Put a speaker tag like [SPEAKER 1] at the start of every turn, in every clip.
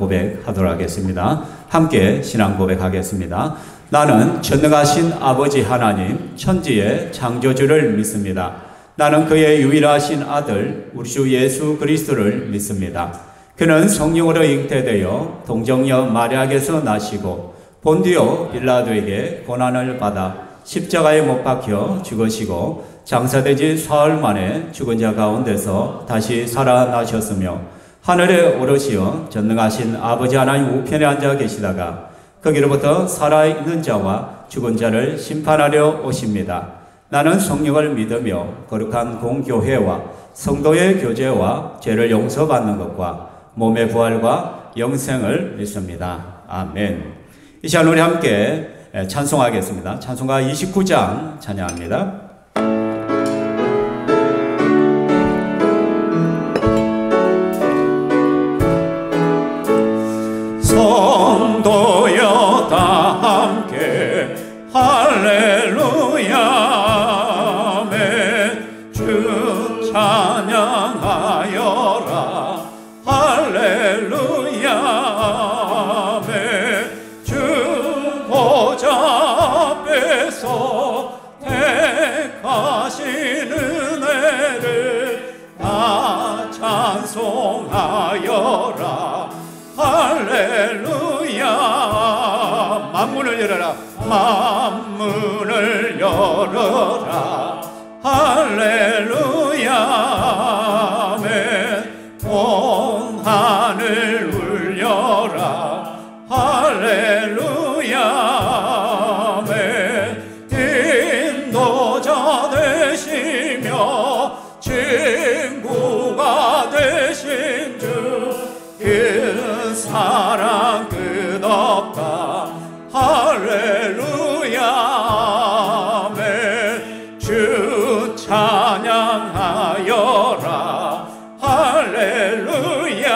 [SPEAKER 1] 고백하도록 하겠습니다. 함께 신앙 고백하겠습니다. 나는 전능하신 아버지 하나님 천지의 창조주를 믿습니다. 나는 그의 유일하신 아들 우리 주 예수 그리스도를 믿습니다. 그는 성령으로 잉태되어 동정녀 마리아에게서 나시고 본디오 빌라도에게 고난을 받아 십자가에 못 박혀 죽으시고 장사되지 사흘 만에 죽은 자 가운데서 다시 살아나셨으며 하늘에 오르시어 전능하신 아버지 하나님 우편에 앉아 계시다가 거기로부터 살아있는 자와 죽은 자를 심판하려 오십니다. 나는 성령을 믿으며 거룩한 공교회와 성도의 교제와 죄를 용서받는 것과 몸의 부활과 영생을 믿습니다. 아멘. 이 시간 우리 함께 찬송하겠습니다. 찬송가 29장 찬양합니다. 성도여 다 함께 할렐루야 주 찬양하여라 할렐루야 주 보좌 앞에서 택하신 은혜를 다 찬송하여라 할렐루야 만문을 열어라 만문을 열어라 할렐루야 온 하늘 울려라 할렐루야 인도자 되시며 친구가 되신 주 그 사랑 끝없다 할렐루야 주 찬양하여라 할렐루야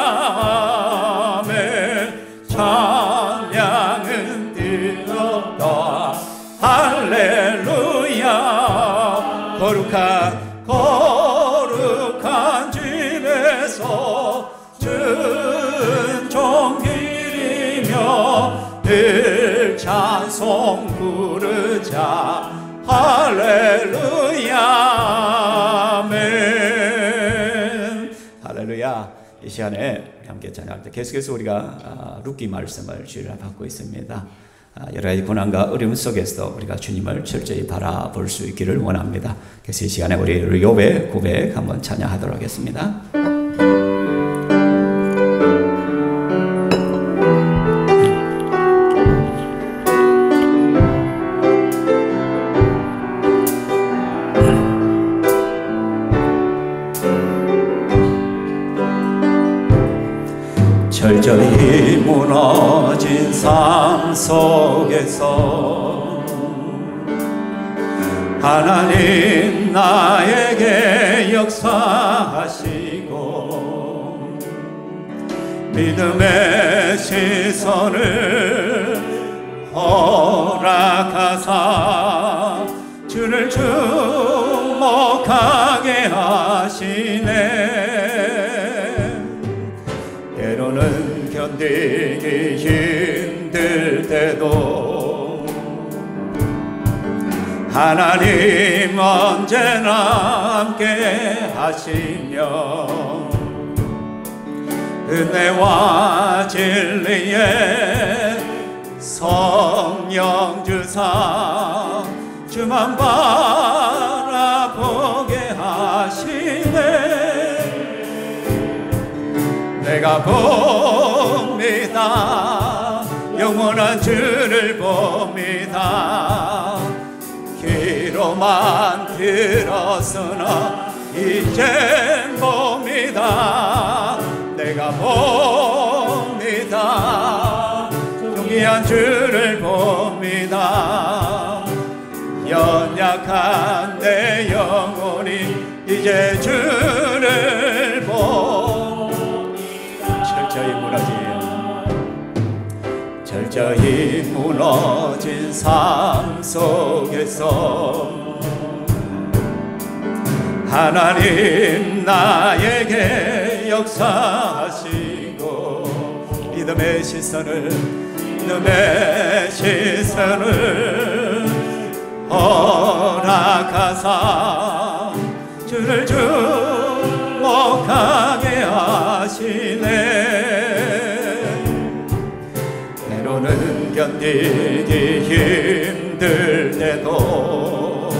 [SPEAKER 1] 찬양은 뜨겁다 할렐루야 거룩한 집에서 은총 기리며 늘 찬송 부르자 할렐루야 아멘. 할렐루야. 이 시간에 함께 찬양할 때 계속해서 우리가 룻기 말씀을 주의를 받고 있습니다. 여러 가지 고난과 어려움 속에서도 우리가 주님을 철저히 바라볼 수 있기를 원합니다. 그래서 이 시간에 우리 욥의 고백 한번 찬양하도록 하겠습니다. 철저히 무너진 삶 속에서 하나님 나에게 역사하시고 믿음의 시선을 허락하사 주를 주목하게 하시네. 때로는 견디기 힘들 때도 하나님 언제나 함께 하시며 은혜와 진리에 성령 주사 주만 바라보게 하시네. 내가 봅니다. 영원한 주를 봅니다. 귀로만 들었으나 이젠 봅니다. 내가 봅니다. 존귀한 주를 봅니다. 연약한 내 영혼이 이제 주를 철저히 무너진 삶 속에서 하나님 나에게 역사하시고 믿음의 시선을 허락하사 주를 주목하게 하시네. 때로는 견디기 힘들 때도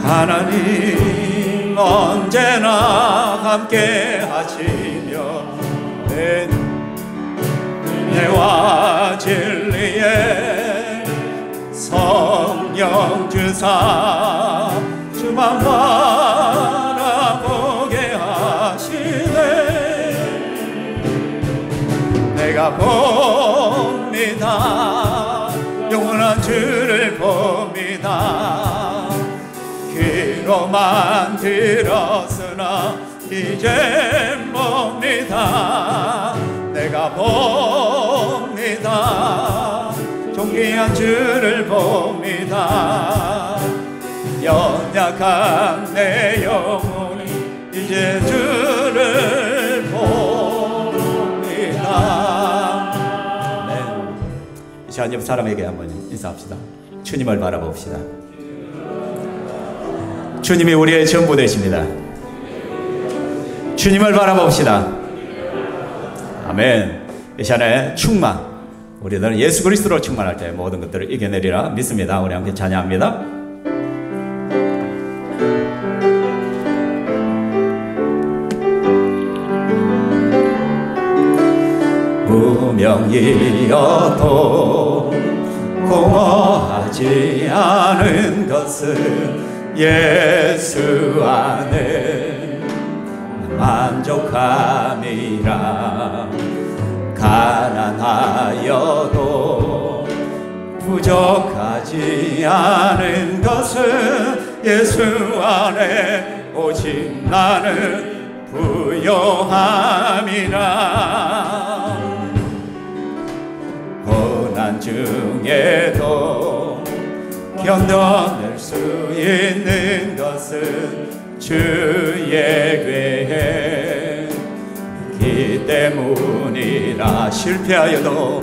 [SPEAKER 1] 하나님 언제나 함께 하시며 은혜와 진리에 성령 주사 주만 바라보게 하시네. 내가 봅니다. 영원한 주를 봅니다. 귀로만 들었으나 이제 봅니다. 내가 봅니다. 존귀한 주를 봅니다. 연약한 내 영혼이 이제 주를 봅니다. 네. 이 시간 옆 사람에게 한번 인사합시다. 주님을 바라봅시다. 주님이 우리의 전부 되십니다. 주님을 바라봅시다. 아멘. 이 시간에 충만, 우리들은 예수 그리스도로 충만할 때 모든 것들을 이겨내리라 믿습니다. 우리 함께 찬양합니다. 무명이어도 공허하지 않은 것은 예수 안에 만족함이라. 가난하여도 부족하지 않은 것은 예수 안에 오직 나는 부요함이라. 고난 중에도 견뎌낼 수 있는 것은 주의 계획이기 때문이라. 실패하여도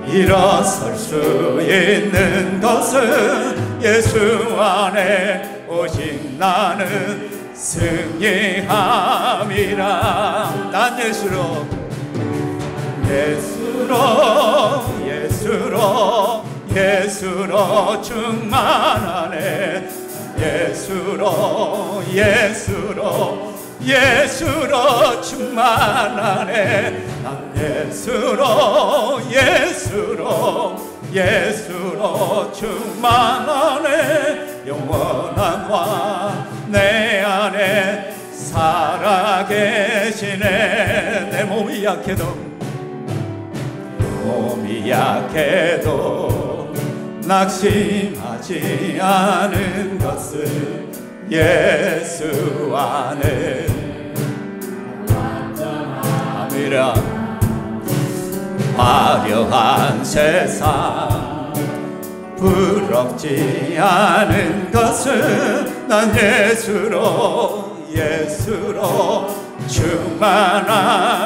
[SPEAKER 1] 일어설 수 있는 것은 예수 안에 오직 나는 승리함이라. 난 예수로 충만하네. 예수로 충만하네. 난 예수로 충만하네. 영원한 왕 내 안에 살아계시네. 내 몸이 약해도 낙심하지 않은 것은 예수 안에 완전함이라. 화려한 세상 부럽지 않은 것은 난 예수로 충만함이라.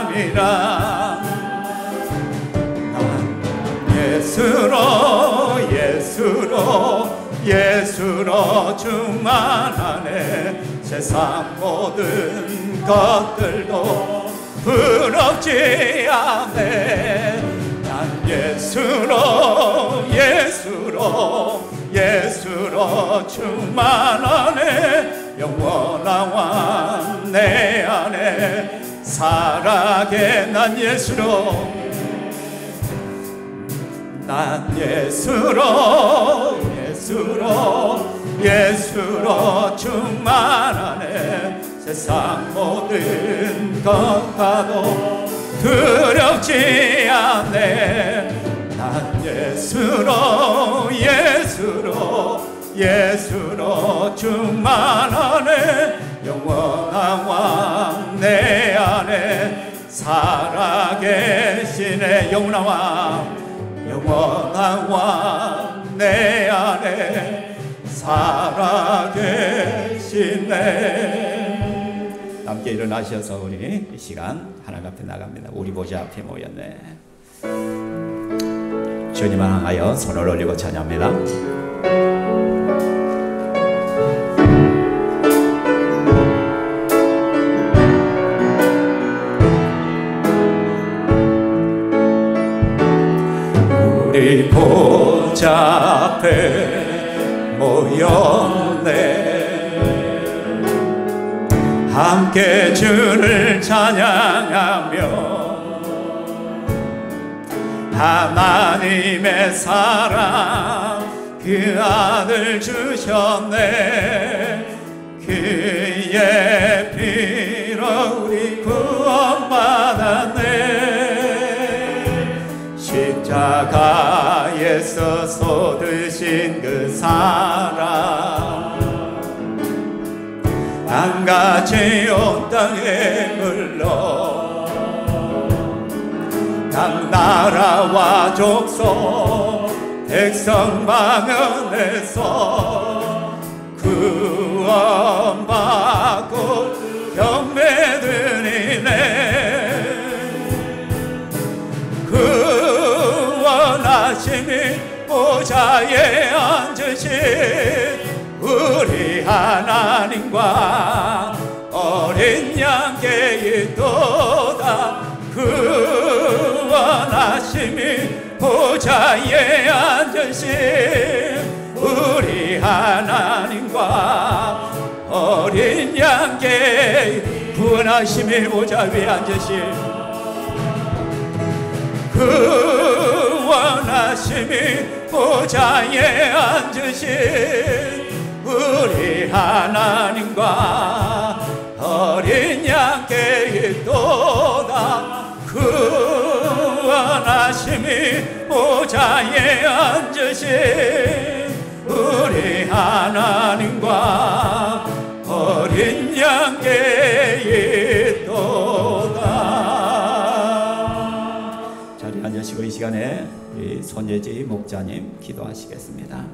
[SPEAKER 1] 예수로 충만하네. 세상 모든 것들도 부럽지 않네. 난 예수로 충만하네. 영원한 왕 내 안에 살아계. 난 예수로 충만하네. 세상 모든 것과도 두렵지 않네. 난 예수로 충만하네. 영원한 왕 내 안에 살아계시네. 영원한 왕 내 안에 살아계시네. 함께 일어나셔서 우리 이 시간 하나님 앞에 나갑니다. 우리 보좌 앞에 모였네. 주님을 향하여 손을 올리고 찬양합니다. 우리 보좌 앞에 모였네. 함께 주를 찬양하며 하나님의 사랑 그 아들 주셨네. 그의 피로 우리 구원받았네. 십자가에서 쏟으신 그 사랑 땅같이 온 땅에 흘러 각 나라와 족속 백성 방언에서 구원받고 경배드리네. 구원하심이 보좌에 앉으신 우리 하나님과 어린 양께 있도다. 구원하심이 보좌에 앉으신 우리 하나님과 어린 양께 구원하심이 보좌 위에 앉으신 구원하심이 보좌에 앉으신 우리 하나님과 어린 양께 있도다. 구원하심이 보좌에 앉으신 우리 하나님과 어린 양께 있도다. 자리에 앉으시고 이 시간에 우리 손예지 목자님 기도하시겠습니다.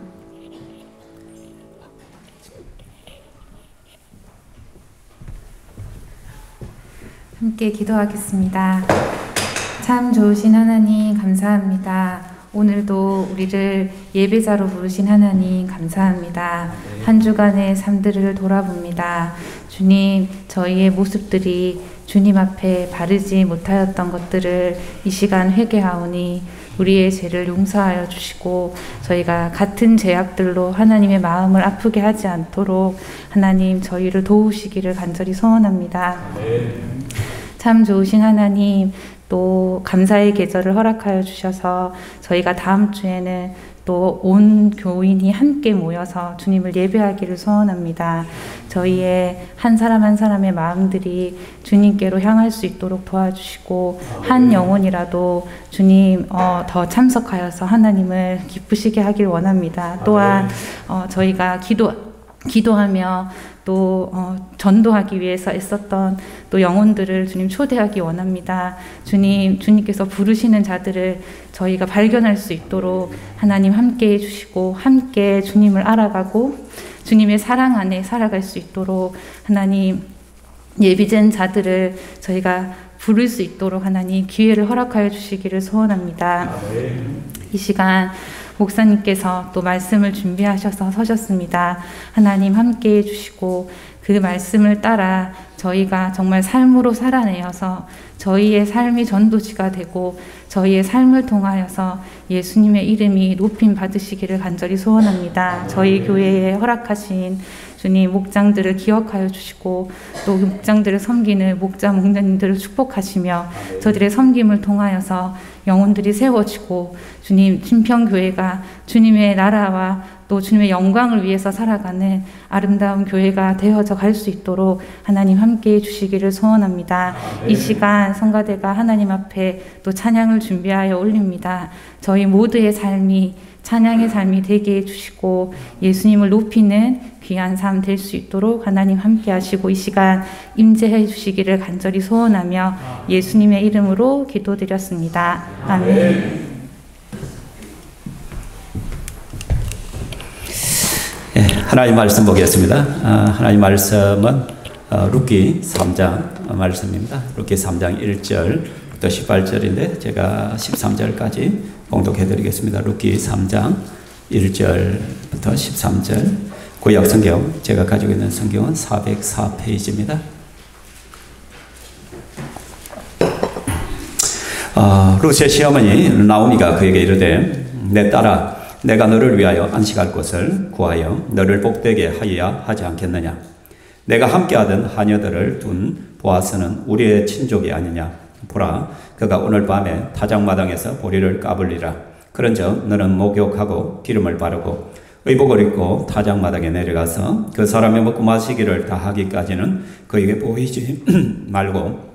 [SPEAKER 2] 함께 기도하겠습니다. 참 좋으신 하나님 감사합니다. 오늘도 우리를 예배자로 부르신 하나님 감사합니다. 한 주간의 삶들을 돌아봅니다. 주님, 저희의 모습들이 주님 앞에 바르지 못하였던 것들을 이 시간 회개하오니 우리의 죄를 용서하여 주시고 저희가 같은 죄악들로 하나님의 마음을 아프게 하지 않도록 하나님 저희를 도우시기를 간절히 소원합니다. 참 좋으신 하나님, 또 감사의 계절을 허락하여 주셔서 저희가 다음 주에는 또 온 교인이 함께 모여서 주님을 예배하기를 소원합니다. 저희의 한 사람 한 사람의 마음들이 주님께로 향할 수 있도록 도와주시고 한 영혼이라도 주님 더 참석하여서 하나님을 기쁘시게 하길 원합니다. 또한 저희가 기도하며 또 전도하기 위해서 애썼던 또 영혼들을 주님 초대하기 원합니다. 주님께서 부르시는 자들을 저희가 발견할 수 있도록 하나님 함께 해주시고 함께 주님을 알아가고 주님의 사랑 안에 살아갈 수 있도록 하나님 예비된 자들을 저희가 부를 수 있도록 하나님 기회를 허락하여 주시기를 소원합니다. 이 시간 목사님께서 또 말씀을 준비하셔서 서셨습니다. 하나님 함께 해주시고 그 말씀을 따라 저희가 정말 삶으로 살아내어서 저희의 삶이 전도지가 되고 저희의 삶을 통하여서 예수님의 이름이 높임 받으시기를 간절히 소원합니다. 저희 교회에 허락하신 주님 목장들을 기억하여 주시고 또 목장들을 섬기는 목자 목자님들을 축복하시며 저들의 섬김을 통하여서 영혼들이 세워지고 주님 친평교회가 주님의 나라와 또 주님의 영광을 위해서 살아가는 아름다운 교회가 되어져 갈 수 있도록 하나님 함께해 주시기를 소원합니다. 이 시간 성가대가 하나님 앞에 또 찬양을 준비하여 올립니다. 저희 모두의 삶이 찬양의 삶이 되게 해주시고 예수님을 높이는 귀한 삶 될 수 있도록 하나님 함께 하시고 이 시간 임재해 주시기를 간절히 소원하며 예수님의 이름으로 기도드렸습니다. 아멘.
[SPEAKER 1] 하나님 말씀 보겠습니다. 하나님 말씀은 룻기 3장 말씀입니다. 룻기 3장 1절부터 18절인데 제가 13절까지 봉독해 드리겠습니다. 룻기 3장 1절부터 13절. 구약 성경, 제가 가지고 있는 성경은 404페이지입니다. 룻의 시어머니 나오미가 그에게 이르되 내 딸아 내가 너를 위하여 안식할 곳을 구하여 너를 복되게 하여야 하지 않겠느냐. 내가 함께하던 하녀들을 둔 보아스는 우리의 친족이 아니냐. 보라 그가 오늘 밤에 타작마당에서 보리를 까불리라. 그런즉 너는 목욕하고 기름을 바르고 의복을 입고 타작마당에 내려가서 그 사람이 먹고 마시기를 다 하기까지는 그에게 보이지 말고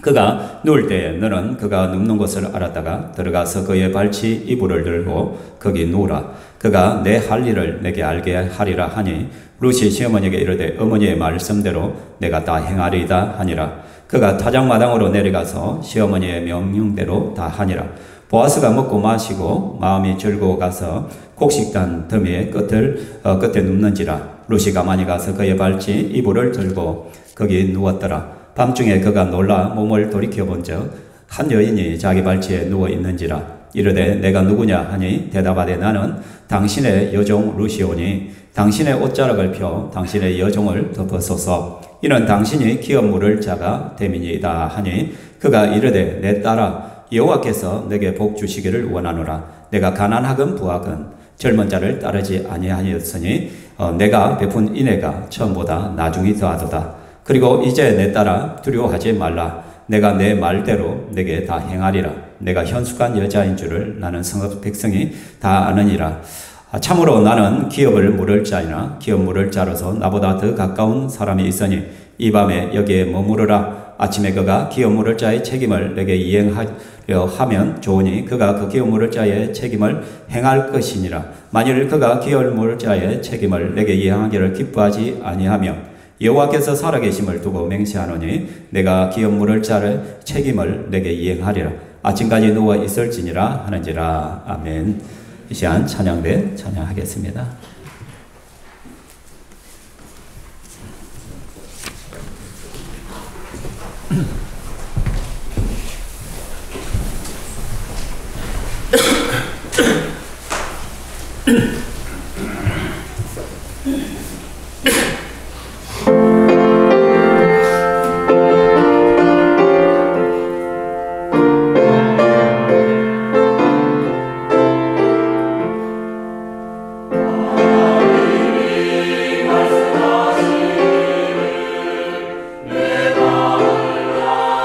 [SPEAKER 1] 그가 누울 때에 너는 그가 눕는 곳을 알았다가 들어가서 그의 발치 이불을 들고 거기 누우라. 그가 내 할 일을 내게 알게 하리라 하니 룻이 시어머니에게 이르되 어머니의 말씀대로 내가 다 행하리이다 하니라. 그가 타작마당으로 내려가서 시어머니의 명령대로 다 하니라. 보아스가 먹고 마시고 마음이 즐거워 가서 곡식단 더미의 끝에 눕는지라. 룻이 가만히 가서 그의 발치 이불을 들고 거기 누웠더라. 밤중에 그가 놀라 몸을 돌이켜본즉 한 여인이 자기 발치에 누워 있는지라. 이르되 내가 누구냐 하니 대답하되 나는 당신의 여종 룻이오니 당신의 옷자락을 펴 당신의 여종을 덮어소서. 이는 당신이 기업 물을 자가 됨이니이다 하니 그가 이르되 내 딸아 여호와께서 내게 복 주시기를 원하노라. 내가 가난하건 부하건 젊은 자를 따르지 아니하였으니 내가 베푼 인애가 처음보다 나중이 더하도다. 그리고 이제 내 딸아 두려워하지 말라. 내가 내 말대로 내게 다 행하리라. 내가 현숙한 여자인 줄을 나는 성읍 백성이 다 아느니라. 참으로 나는 기업을 물을 자이나 기업 물을 자로서 나보다 더 가까운 사람이 있으니 이 밤에 여기에 머무르라. 아침에 그가 기업 물을 자의 책임을 내게 이행하려 하면 좋으니 그가 그 기업 물을 자의 책임을 행할 것이니라. 만일 그가 기업 물을 자의 책임을 내게 이행하기를 기뻐하지 아니하며 여호와께서 살아계심을 두고 맹세하노니 내가 기업 물을 자의 책임을 내게 이행하리라. 아침까지 누워 있을지니라 하는지라. 아멘. 이 시간 찬양대 찬양하겠습니다.
[SPEAKER 3] 말씀하시니 내 마음을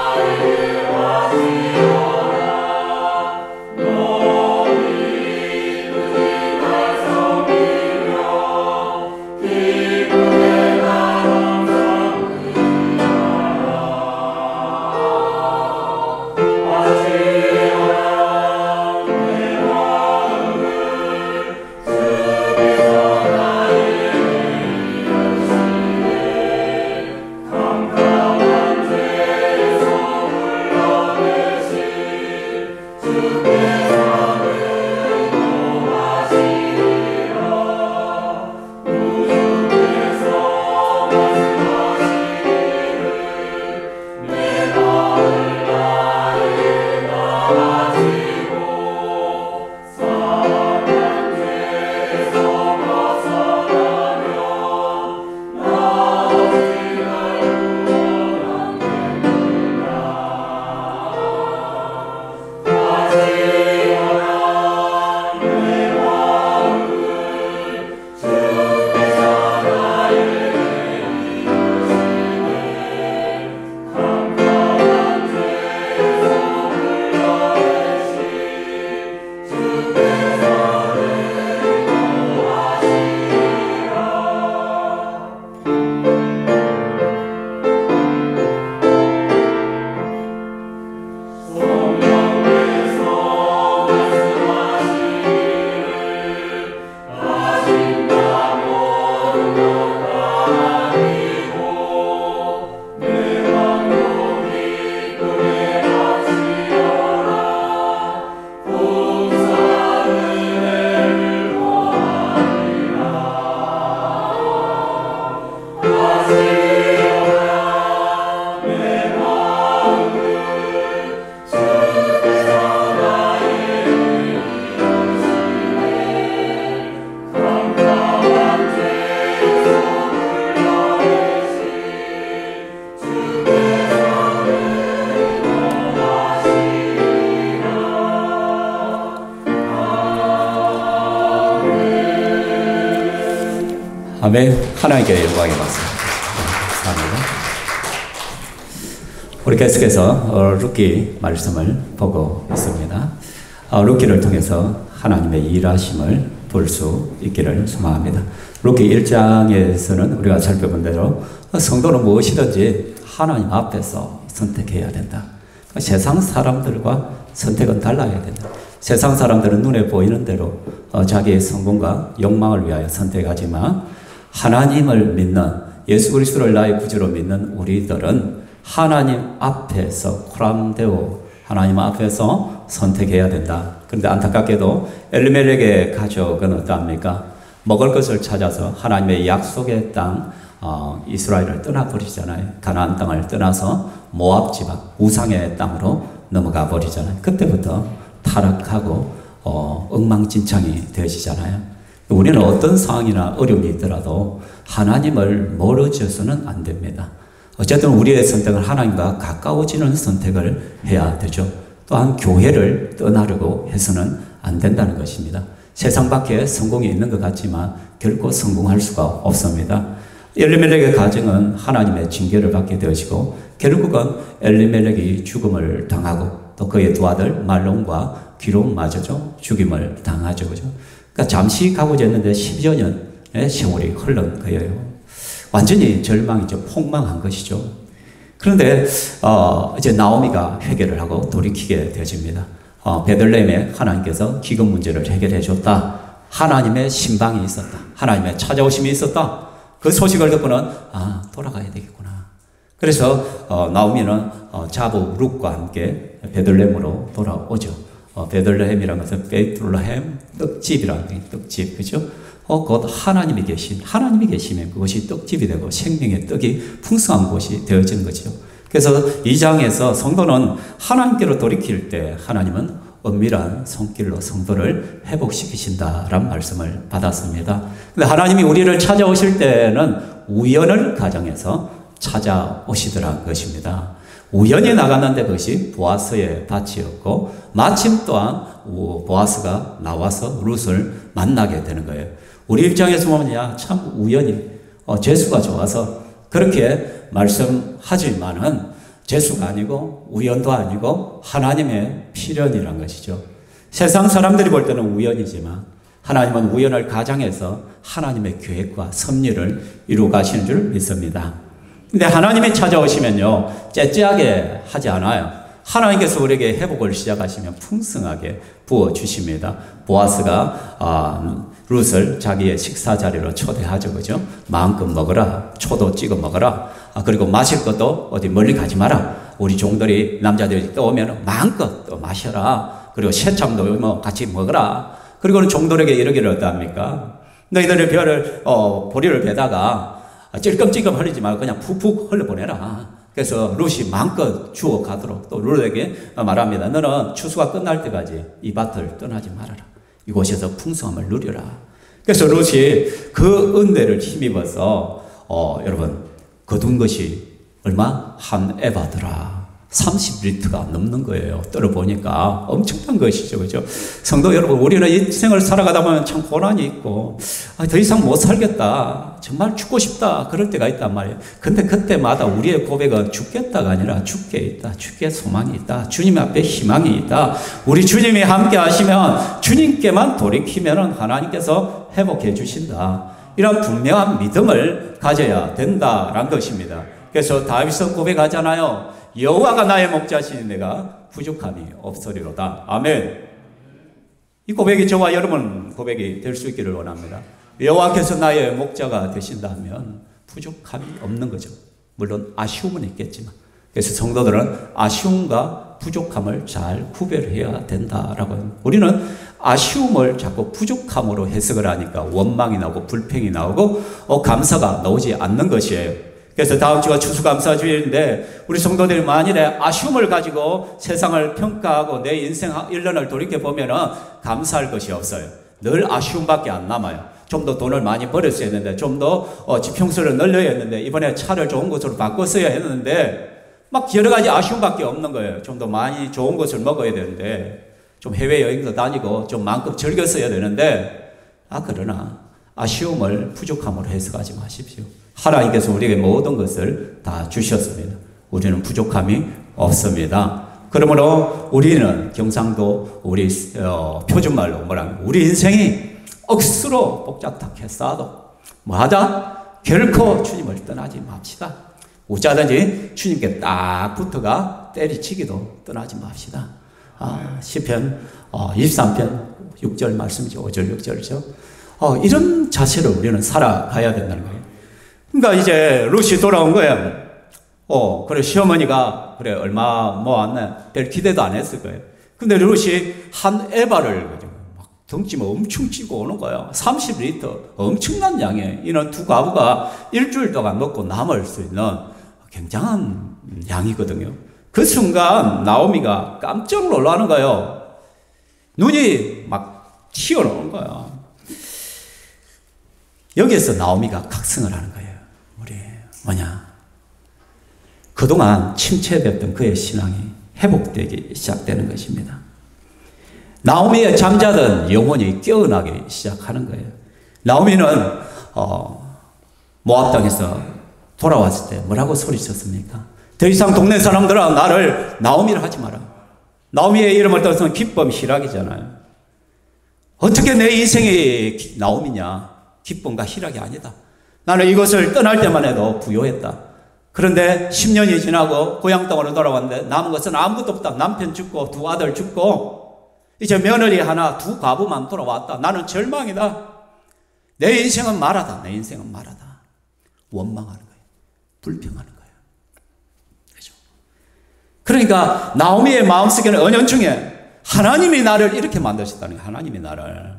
[SPEAKER 1] 아멘. 하나님께 영광의 박수. 감사합니다. 우리 계속해서 루키 말씀을 보고 있습니다. 루키를 통해서 하나님의 일하심을 볼 수 있기를 소망합니다. 루키 1장에서는 우리가 살펴본 대로 성도는 무엇이든지 하나님 앞에서 선택해야 된다. 세상 사람들과 선택은 달라야 된다. 세상 사람들은 눈에 보이는 대로 자기의 성공과 욕망을 위하여 선택하지만 하나님을 믿는, 예수 그리스도를 나의 구주로 믿는 우리들은 하나님 앞에서 코람데오, 하나님 앞에서 선택해야 된다. 그런데 안타깝게도 엘리멜렉의 가족은 어떠합니까? 먹을 것을 찾아서 하나님의 약속의 땅 이스라엘을 떠나버리잖아요. 가나안 땅을 떠나서 모압 지방 우상의 땅으로 넘어가 버리잖아요. 그때부터 타락하고 엉망진창이 되어지잖아요. 우리는 어떤 상황이나 어려움이 있더라도 하나님을 멀어져서는 안 됩니다. 어쨌든 우리의 선택은 하나님과 가까워지는 선택을 해야 되죠. 또한 교회를 떠나려고 해서는 안 된다는 것입니다. 세상 밖에 성공이 있는 것 같지만 결코 성공할 수가 없습니다. 엘리멜렉의 가정은 하나님의 징계를 받게 되어지고 결국은 엘리멜렉이 죽음을 당하고 또 그의 두 아들 말론과 기론마저도 죽임을 당하죠. 그죠? 그러니까 잠시 가고자 했는데 10여 년의 세월이 흘른 거예요. 완전히 절망이죠. 폭망한 것이죠. 그런데 이제 나오미가 회개를 하고 돌이키게 되어집니다. 베들레헴에 하나님께서 기근 문제를 해결해 줬다. 하나님의 신방이 있었다. 하나님의 찾아오심이 있었다. 그 소식을 듣고는 돌아가야 되겠구나. 그래서 나오미는 자부 룻과 함께 베들레헴으로 돌아오죠. 베들레헴이라는 것은 베이틀레헴 떡집이라는 떡집, 그죠? 곧 하나님이 계시면 그것이 떡집이 되고 생명의 떡이 풍성한 곳이 되어지는 거죠. 그래서 이 장에서 성도는 하나님께로 돌이킬 때 하나님은 은밀한 손길로 성도를 회복시키신다라는 말씀을 받았습니다. 근데 하나님이 우리를 찾아오실 때는 우연을 가정해서 찾아오시더라는 것입니다. 우연히 나갔는데 그것이 보아스의 밭이었고 마침 또한 보아스가 나와서 룻을 만나게 되는 거예요. 우리 입장에서 보면 참 우연히 재수가 좋아서 그렇게 말씀하지만은 재수가 아니고 우연도 아니고 하나님의 필연이란 것이죠. 세상 사람들이 볼 때는 우연이지만 하나님은 우연을 가장해서 하나님의 계획과 섭리를 이루어 가시는 줄 믿습니다. 근데 하나님이 찾아오시면요, 째째하게 하지 않아요. 하나님께서 우리에게 회복을 시작하시면 풍성하게 부어주십니다. 보아스가 룻을 자기의 식사 자리로 초대하죠. 그죠? 마음껏 먹어라. 초도 찍어 먹어라. 그리고 마실 것도 어디 멀리 가지 마라. 우리 종들이, 남자들이 떠오면 마음껏 또 마셔라. 그리고 새참도 뭐 같이 먹어라. 그리고는 종들에게 이러기를 어떠합니까? 너희들의 보리를 베다가 찔끔찔끔 흘리지 말고 그냥 푹푹 흘려보내라. 그래서 룻이 마음껏 주워 가도록 또 룻에게 말합니다. 너는 추수가 끝날 때까지 이 밭을 떠나지 말아라. 이곳에서 풍성함을 누려라. 그래서 룻이 그 은혜를 힘입어서 여러분 거둔 것이 얼마? 한 에바더라. 30리터가 넘는 거예요. 떨어보니까 엄청난 것이죠. 그죠? 성도 여러분, 우리는 인생을 살아가다 보면 참 고난이 있고 더 이상 못 살겠다. 정말 죽고 싶다. 그럴 때가 있단 말이에요. 근데 그때마다 우리의 고백은 죽겠다가 아니라 죽게 있다. 죽게 소망이 있다. 주님 앞에 희망이 있다. 우리 주님이 함께 하시면 주님께만 돌이키면 하나님께서 회복해 주신다. 이런 분명한 믿음을 가져야 된다라는 것입니다. 그래서 다윗은 고백하잖아요. 여호와가 나의 목자시니 내가 부족함이 없으리로다. 아멘. 이 고백이 저와 여러분 고백이 될 수 있기를 원합니다. 여호와께서 나의 목자가 되신다면 부족함이 없는 거죠. 물론 아쉬움은 있겠지만. 그래서 성도들은 아쉬움과 부족함을 잘 구별해야 된다라고. 우리는 아쉬움을 자꾸 부족함으로 해석을 하니까 원망이 나오고 불평이 나오고 감사가 나오지 않는 것이에요. 그래서 다음 주가 추수감사주일인데 우리 성도들이 만일에 아쉬움을 가지고 세상을 평가하고 내 인생 1년을 돌이켜보면 감사할 것이 없어요. 늘 아쉬움밖에 안 남아요. 좀 더 돈을 많이 벌었어야 했는데, 좀 더 지평수를 늘려야 했는데, 이번에 차를 좋은 곳으로 바꿨어야 했는데, 막 여러 가지 아쉬움밖에 없는 거예요. 좀 더 많이 좋은 것을 먹어야 되는데, 좀 해외여행도 다니고 좀 마음껏 즐겼어야 되는데, 그러나 아쉬움을 부족함으로 해석하지 마십시오. 하나님께서 우리에게 모든 것을 다 주셨습니다. 우리는 부족함이 없습니다. 그러므로 우리는 경상도 우리 표준말로 뭐라고 우리 인생이 억수로 복잡하겠어도 뭐하다? 결코 주님을 떠나지 맙시다. 어쩌든지 주님께 딱 붙어가 때리치기도 떠나지 맙시다. 시편 23편 6절 말씀이죠. 5절 6절이죠. 이런 자세로 우리는 살아가야 된다는 거예요. 그러니까 이제 룻이 돌아온 거예요. 그래 시어머니가 그래 얼마 모았네. 별 기대도 안 했을 거예요. 근데 룻이 한 에바를 막 덩치면 엄청 찌고 오는 거예요. 30리터 엄청난 양에 이런 두 가구가 일주일 동안 먹고 남을 수 있는 굉장한 양이거든요. 그 순간 나오미가 깜짝 놀라는 거예요. 눈이 막 튀어나오는 거예요. 여기에서 나오미가 각성을 하는 거예요. 우리 뭐냐? 그동안 침체됐던 그의 신앙이 회복되기 시작되는 것입니다. 나오미의 잠자던 영혼이 깨어나기 시작하는 거예요. 나오미는 모압 땅에서 돌아왔을 때 뭐라고 소리쳤습니까? 더 이상 동네 사람들아 나를 나오미를 하지 마라. 나오미의 이름을 떠서 기쁨 희락이잖아요. 어떻게 내 인생이 나오미냐? 기쁨과 희락이 아니다. 나는 이것을 떠날 때만 해도 부요했다. 그런데 10년이 지나고 고향 땅으로 돌아왔는데 남은 것은 아무것도 없다. 남편 죽고 두 아들 죽고 이제 며느리 하나 두 가부만 돌아왔다. 나는 절망이다. 내 인생은 말하다. 내 인생은 말하다. 원망하는 거예요. 불평하는 거예요. 그렇죠? 그러니까 나오미의 마음속에는 은연중에 하나님이 나를 이렇게 만드셨다는 거예요. 하나님이 나를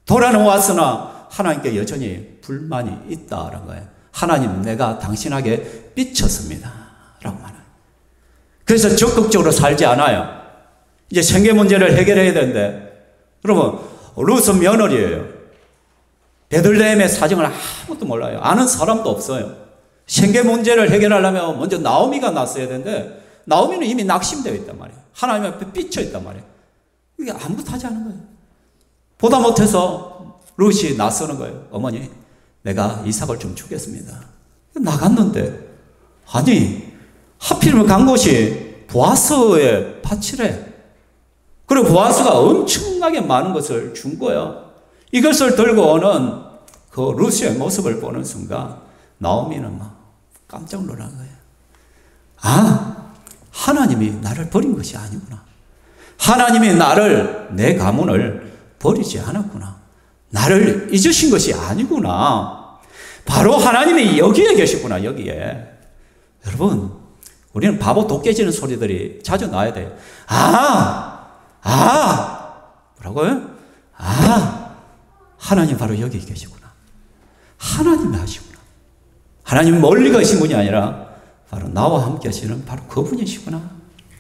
[SPEAKER 1] 돌아놓았으나 하나님께 여전히 불만이 있다라는 거예요. 하나님 내가 당신에게 삐쳤습니다 라고 말해요. 그래서 적극적으로 살지 않아요. 이제 생계 문제를 해결해야 되는데 여러분 룻은 며느리예요. 베들레헴의 사정을 아무것도 몰라요. 아는 사람도 없어요. 생계 문제를 해결하려면 먼저 나오미가 났어야 되는데 나오미는 이미 낙심되어 있단 말이에요. 하나님 앞에 삐쳐 있단 말이에요. 이게 아무것도 하지 않은 거예요. 보다 못해서 룻이 나서는 거예요. 어머니 내가 이삭을 좀 주겠습니다. 나갔는데 아니 하필이면 간 곳이 보아스의 밭이래. 그리고 보아스가 엄청나게 많은 것을 준 거야. 이것을 들고 오는 그 룻의 모습을 보는 순간 나오미는 막 깜짝 놀란 거예요. 하나님이 나를 버린 것이 아니구나. 하나님이 나를 내 가문을 버리지 않았구나. 나를 잊으신 것이 아니구나. 바로 하나님이 여기에 계시구나. 여기에. 여러분 우리는 바보 독 깨지는 소리들이 자주 나야 돼요. 뭐라고요? 하나님 바로 여기 계시구나. 하나님이 하시구나. 하나님 멀리 가신 분이 아니라 바로 나와 함께 하시는 바로 그분이시구나.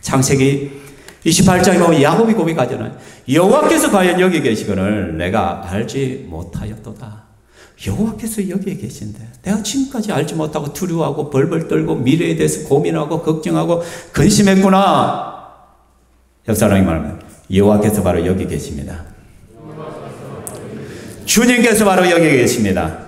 [SPEAKER 1] 창세기 28장에 보면 야곱이 고백하잖아요. 여호와께서 과연 여기 계시거늘 내가 알지 못하였도다. 여호와께서 여기에 계신데 내가 지금까지 알지 못하고 두려워하고 벌벌 떨고 미래에 대해서 고민하고 걱정하고 근심했구나. 옆사람이 말하면 여호와께서 바로 여기 계십니다. 주님께서 바로 여기 계십니다.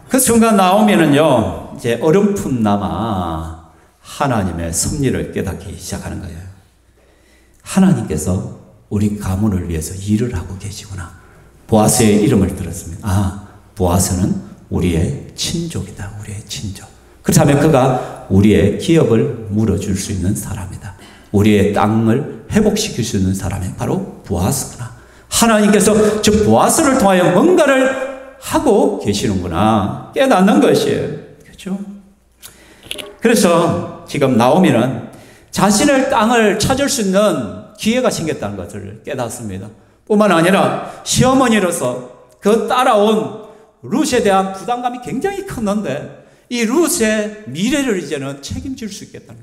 [SPEAKER 1] 그 순간 나오미는요 이제 어렴풋나마 하나님의 섭리를 깨닫기 시작하는 거예요. 하나님께서 우리 가문을 위해서 일을 하고 계시구나. 보아스의 이름을 들었습니다. 보아스는 우리의 친족이다. 우리의 친족. 그렇다면 그가 우리의 기업을 물어줄 수 있는 사람이다. 우리의 땅을 회복시킬 수 있는 사람이 바로 보아스구나. 하나님께서 저 보아스를 통하여 뭔가를 하고 계시는구나 깨닫는 것이에요. 그렇죠? 그래서 지금 나오미는 자신의 땅을 찾을 수 있는 기회가 생겼다는 것을 깨닫습니다. 뿐만 아니라 시어머니로서 그 따라온 룻에 대한 부담감이 굉장히 컸는데 이 룻의 미래를 이제는 책임질 수 있겠다는,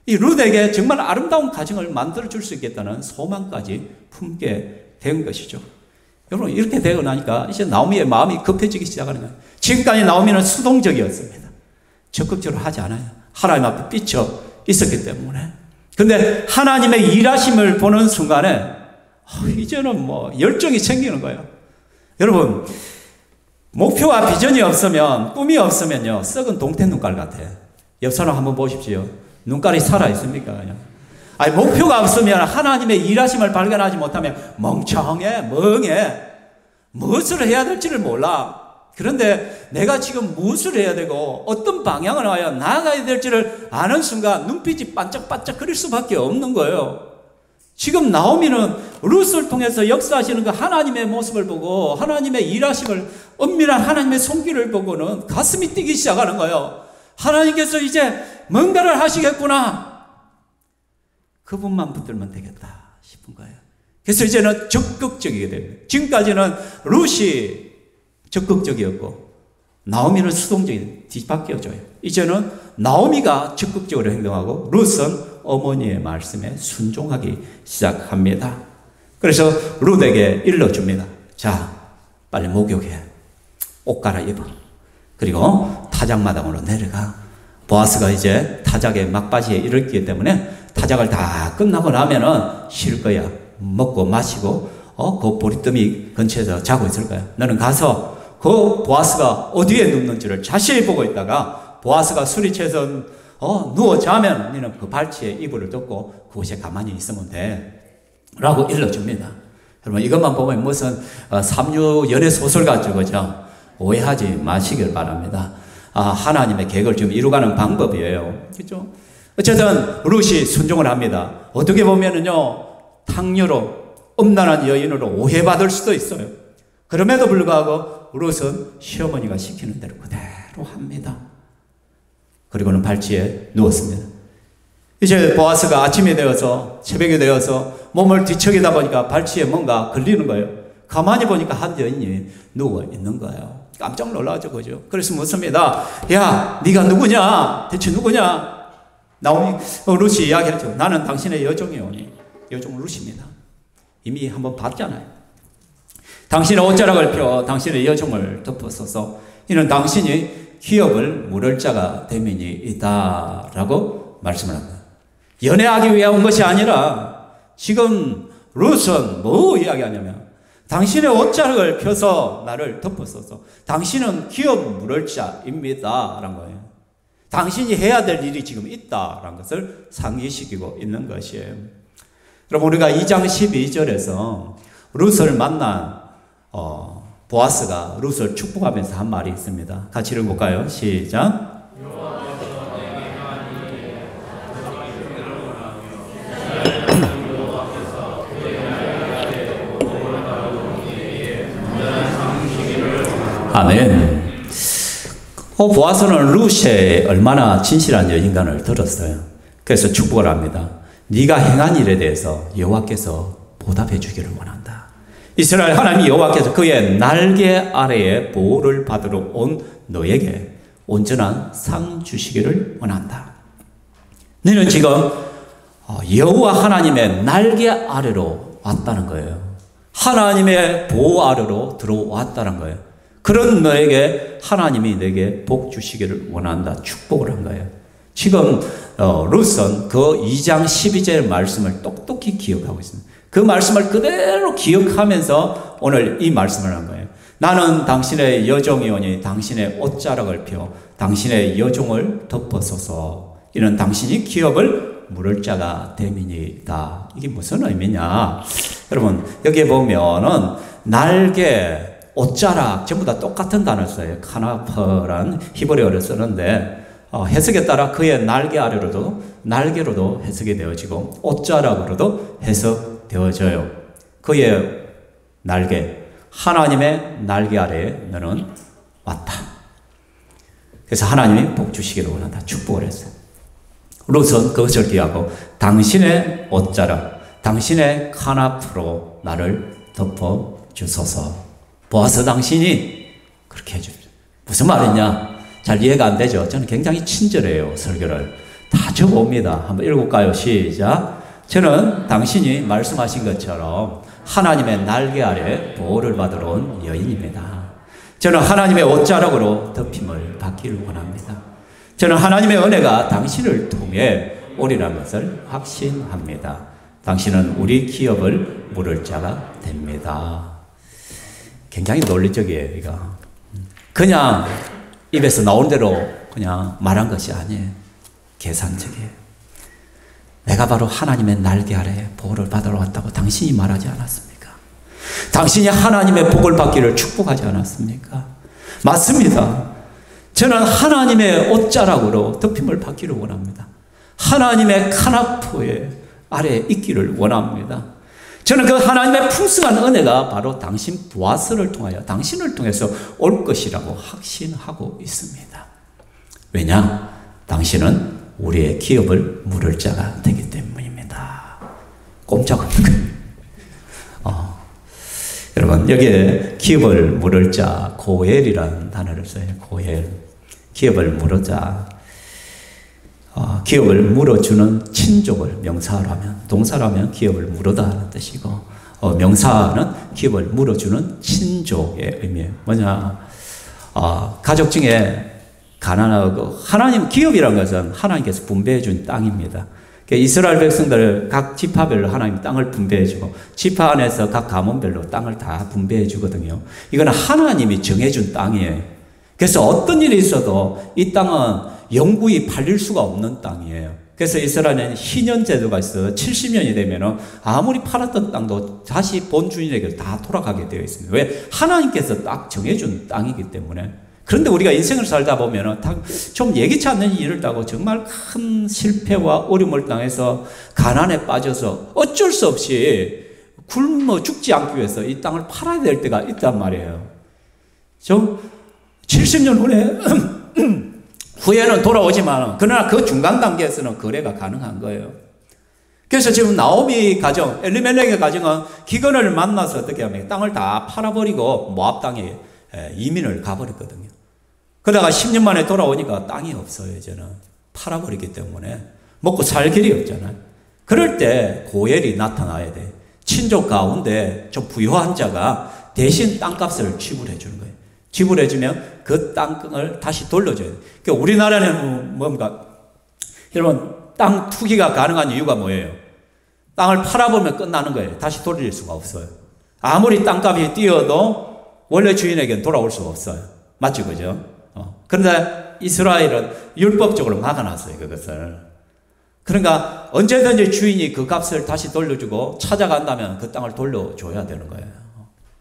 [SPEAKER 1] 이 룻에게 정말 아름다운 가정을 만들어줄 수 있겠다는 소망까지 품게 된 것이죠. 여러분 이렇게 되고 나니까 이제 나오미의 마음이 급해지기 시작하는 거예요. 지금까지 나오미는 수동적이었습니다. 적극적으로 하지 않아요. 하나님 앞에 삐쳐 있었기 때문에. 근데 하나님의 일하심을 보는 순간에 이제는 뭐 열정이 생기는 거예요. 여러분, 목표와 비전이 없으면, 꿈이 없으면요, 썩은 동태 눈깔 같아요. 옆 사람 한번 보십시오. 눈깔이 살아있습니까? 그냥. 아니, 목표가 없으면, 하나님의 일하심을 발견하지 못하면 멍청해, 멍해. 무엇을 해야 될지를 몰라. 그런데 내가 지금 무엇을 해야 되고 어떤 방향을 하여 나아가야 될지를 아는 순간 눈빛이 반짝반짝 거릴 수밖에 없는 거예요. 지금 나오미는 룻을 통해서 역사하시는 그 하나님의 모습을 보고 하나님의 일하심을, 엄밀한 하나님의 손길을 보고는 가슴이 뛰기 시작하는 거예요. 하나님께서 이제 뭔가를 하시겠구나. 그분만 붙들면 되겠다 싶은 거예요. 그래서 이제는 적극적이게 됩니다. 지금까지는 룻이 적극적이었고 나오미는 수동적인 뒤바뀌어져요. 이제는 나오미가 적극적으로 행동하고 룻은 어머니의 말씀에 순종하기 시작합니다. 그래서 룻에게 일러줍니다. 자, 빨리 목욕해. 옷 갈아입어. 그리고 타작마당으로 내려가. 보아스가 이제 타작의 막바지에 이르기 때문에 타작을 다 끝나고 나면은 쉴 거야. 먹고 마시고 그 보리더미 근처에서 자고 있을 거야. 너는 가서 그 보아스가 어디에 눕는지를 자세히 보고 있다가 보아스가 술이 취해서 누워 자면 너는 그 발치에 이불을 덮고 그곳에 가만히 있으면 돼 라고 일러줍니다. 여러분, 이것만 보면 무슨 삼류 연애 소설 같죠, 그죠? 오해하지 마시길 바랍니다. 하나님의 계획을 지금 이루가는 방법이에요. 그죠? 어쨌든 룻이 순종을 합니다. 어떻게 보면은요, 탕녀로 음란한 여인으로 오해받을 수도 있어요. 그럼에도 불구하고 룻은 시어머니가 시키는 대로 그대로 합니다. 그리고는 발치에 누웠습니다. 이제 보아스가 아침이 되어서, 새벽이 되어서 몸을 뒤척이다 보니까 발치에 뭔가 걸리는 거예요. 가만히 보니까 한 여인이 누워 있는 거예요. 깜짝 놀라죠, 그죠? 그래서 묻습니다. 야, 네가 누구냐? 대체 누구냐? 나오미, 룻이 이야기했죠. 나는 당신의 여종이오니. 여종 룻입니다. 이미 한번 봤잖아요. 당신의 옷자락을 펴 당신의 여종을 덮어서서 이는 당신이 기업을 물을 자가 되민이 있다라고 말씀을 합니다. 연애하기 위해 온 것이 아니라 지금 룻은 뭐 이야기하냐면 당신의 옷자락을 펴서 나를 덮어서서 당신은 기업 물을 자입니다 라는 거예요. 당신이 해야 될 일이 지금 있다라는 것을 상기시키고 있는 것이에요. 여러분, 우리가 2장 12절에서 룻을 만난 보아스가 룻을 축복하면서 한 말이 있습니다. 같이 읽어볼까요? 시작. 아멘. 보아스는 룻이 얼마나 진실한 여인간을 들었어요. 그래서 축복을 합니다. 네가 행한 일에 대해서 여호와께서 보답해 주기를 원한다. 이스라엘 하나님 여호와께서 그의 날개 아래에 보호를 받으러 온 너에게 온전한 상 주시기를 원한다. 너는 지금 여호와 하나님의 날개 아래로 왔다는 거예요. 하나님의 보호 아래로 들어왔다는 거예요. 그런 너에게 하나님이 내게 복 주시기를 원한다. 축복을 한 거예요. 지금 룻은 그 2장 12절 말씀을 똑똑히 기억하고 있습니다. 그 말씀을 그대로 기억하면서 오늘 이 말씀을 한 거예요. 나는 당신의 여종이오니 당신의 옷자락을 펴 당신의 여종을 덮어소서. 이는 당신이 기업을 물을 자가 됨이니이다. 이게 무슨 의미냐? 여러분, 여기에 보면은 날개, 옷자락 전부 다 똑같은 단어를 써요. 카나퍼란 히브리어를 쓰는데 해석에 따라 그의 날개 아래로도 날개로도 해석이 되어지고 옷자락으로도 해석되어져요. 그의 날개, 하나님의 날개 아래에 너는 왔다. 그래서 하나님이 복 주시기를 원한다. 축복을 했어요. 룻은 그것을 기하고 당신의 옷자락, 당신의 카나프로 나를 덮어주소서. 보아스 당신이 그렇게 해줍니다. 무슨 말이냐? 잘 이해가 안 되죠? 저는 굉장히 친절해요. 설교를 다 적어옵니다. 한번 읽어볼까요? 시작. 저는 당신이 말씀하신 것처럼 하나님의 날개 아래 보호를 받으러 온 여인입니다. 저는 하나님의 옷자락으로 덮임을 받기를 원합니다. 저는 하나님의 은혜가 당신을 통해 오리라는 것을 확신합니다. 당신은 우리 기업을 물을 자가 됩니다. 굉장히 논리적이에요, 이거. 그냥 입에서 나온 대로 그냥 말한 것이 아니에요. 계산적이에요. 내가 바로 하나님의 날개 아래 복을 받으러 왔다고 당신이 말하지 않았습니까? 당신이 하나님의 복을 받기를 축복하지 않았습니까? 맞습니다. 저는 하나님의 옷자락으로 덮임을 받기를 원합니다. 하나님의 카나포의 아래에 있기를 원합니다. 저는 그 하나님의 풍성한 은혜가 바로 당신 보아스를 통하여 당신을 통해서 올 것이라고 확신하고 있습니다. 왜냐? 당신은 우리의 기업을 물을 자가 되기 때문입니다. 꼼짝없는 거예요. 여러분, 여기에 기업을 물을 자, 고엘이라는 단어를 써요. 고엘. 기업을 물어자. 기업을 물어주는 친족을 명사로 하면, 동사로 하면 기업을 물어다 하는 뜻이고, 명사는 기업을 물어주는 친족의 의미예요. 뭐냐? 가족 중에 가난하고, 하나님, 기업이라는 것은 하나님께서 분배해 준 땅입니다. 이스라엘 백성들 각 지파별로 하나님 땅을 분배해 주고, 지파 안에서 각 가문별로 땅을 다 분배해 주거든요. 이거는 하나님이 정해 준 땅이에요. 그래서 어떤 일이 있어도 이 땅은 영구히 팔릴 수가 없는 땅이에요. 그래서 이스라엘에는 희년 제도가 있어요. 70년이 되면 아무리 팔았던 땅도 다시 본 주인에게 다 돌아가게 되어 있습니다. 왜? 하나님께서 딱 정해준 땅이기 때문에. 그런데 우리가 인생을 살다 보면 좀 예기치 않는 일을 따고 정말 큰 실패와 어려움을 당해서 가난에 빠져서 어쩔 수 없이 굶어 죽지 않기 위해서 이 땅을 팔아야 될 때가 있단 말이에요. 저 70년 후에는 돌아오지만, 그러나 그 중간 단계에서는 거래가 가능한 거예요. 그래서 지금 나오미 가정, 엘리멜렉의 가정은 기근을 만나서 어떻게 하면 땅을 다 팔아버리고 모압 땅에 이민을 가버렸거든요. 그러다가 10년 만에 돌아오니까 땅이 없어요. 이제는 팔아버리기 때문에 먹고 살 길이 없잖아요. 그럴 때 고엘이 나타나야 돼. 친족 가운데 좀 부유한 자가 대신 땅값을 지불해 주는 거예요. 지불해 주면 그 땅을 다시 돌려줘야 돼요. 그러니까 우리나라는 뭔가, 여러분, 땅 투기가 가능한 이유가 뭐예요? 땅을 팔아보면 끝나는 거예요. 다시 돌릴 수가 없어요. 아무리 땅값이 뛰어도 원래 주인에게는 돌아올 수가 없어요. 맞죠, 그죠? 그런데 이스라엘은 율법적으로 막아놨어요, 그것을. 그러니까 언제든지 주인이 그 값을 다시 돌려주고 찾아간다면 그 땅을 돌려줘야 되는 거예요.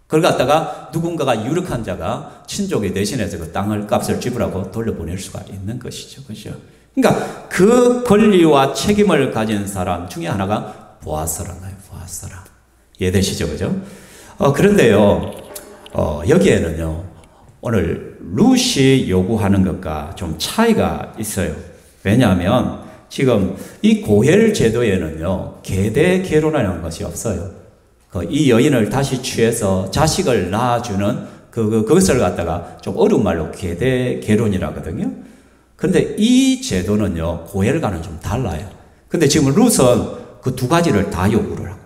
[SPEAKER 1] 그걸 갖다가 누군가가 유력한 자가 친족이 대신해서 그 땅을 값을 지불하고 돌려보낼 수가 있는 것이죠. 그죠? 그러니까 그 권리와 책임을 가진 사람 중에 하나가 보아스라는 거예요. 보아스라. 이해되시죠? 그죠? 그런데요, 여기에는요, 오늘 룻이 요구하는 것과 좀 차이가 있어요. 왜냐하면 지금 이 고엘 제도에는요, 계대 결혼이라는 것이 없어요. 이 여인을 다시 취해서 자식을 낳아주는 그것을 갖다가 좀 어려운 말로 계대 결혼이라거든요. 근데 이 제도는요, 고엘과는 좀 달라요. 근데 지금 룻은 그 두 가지를 다 요구를 하고요.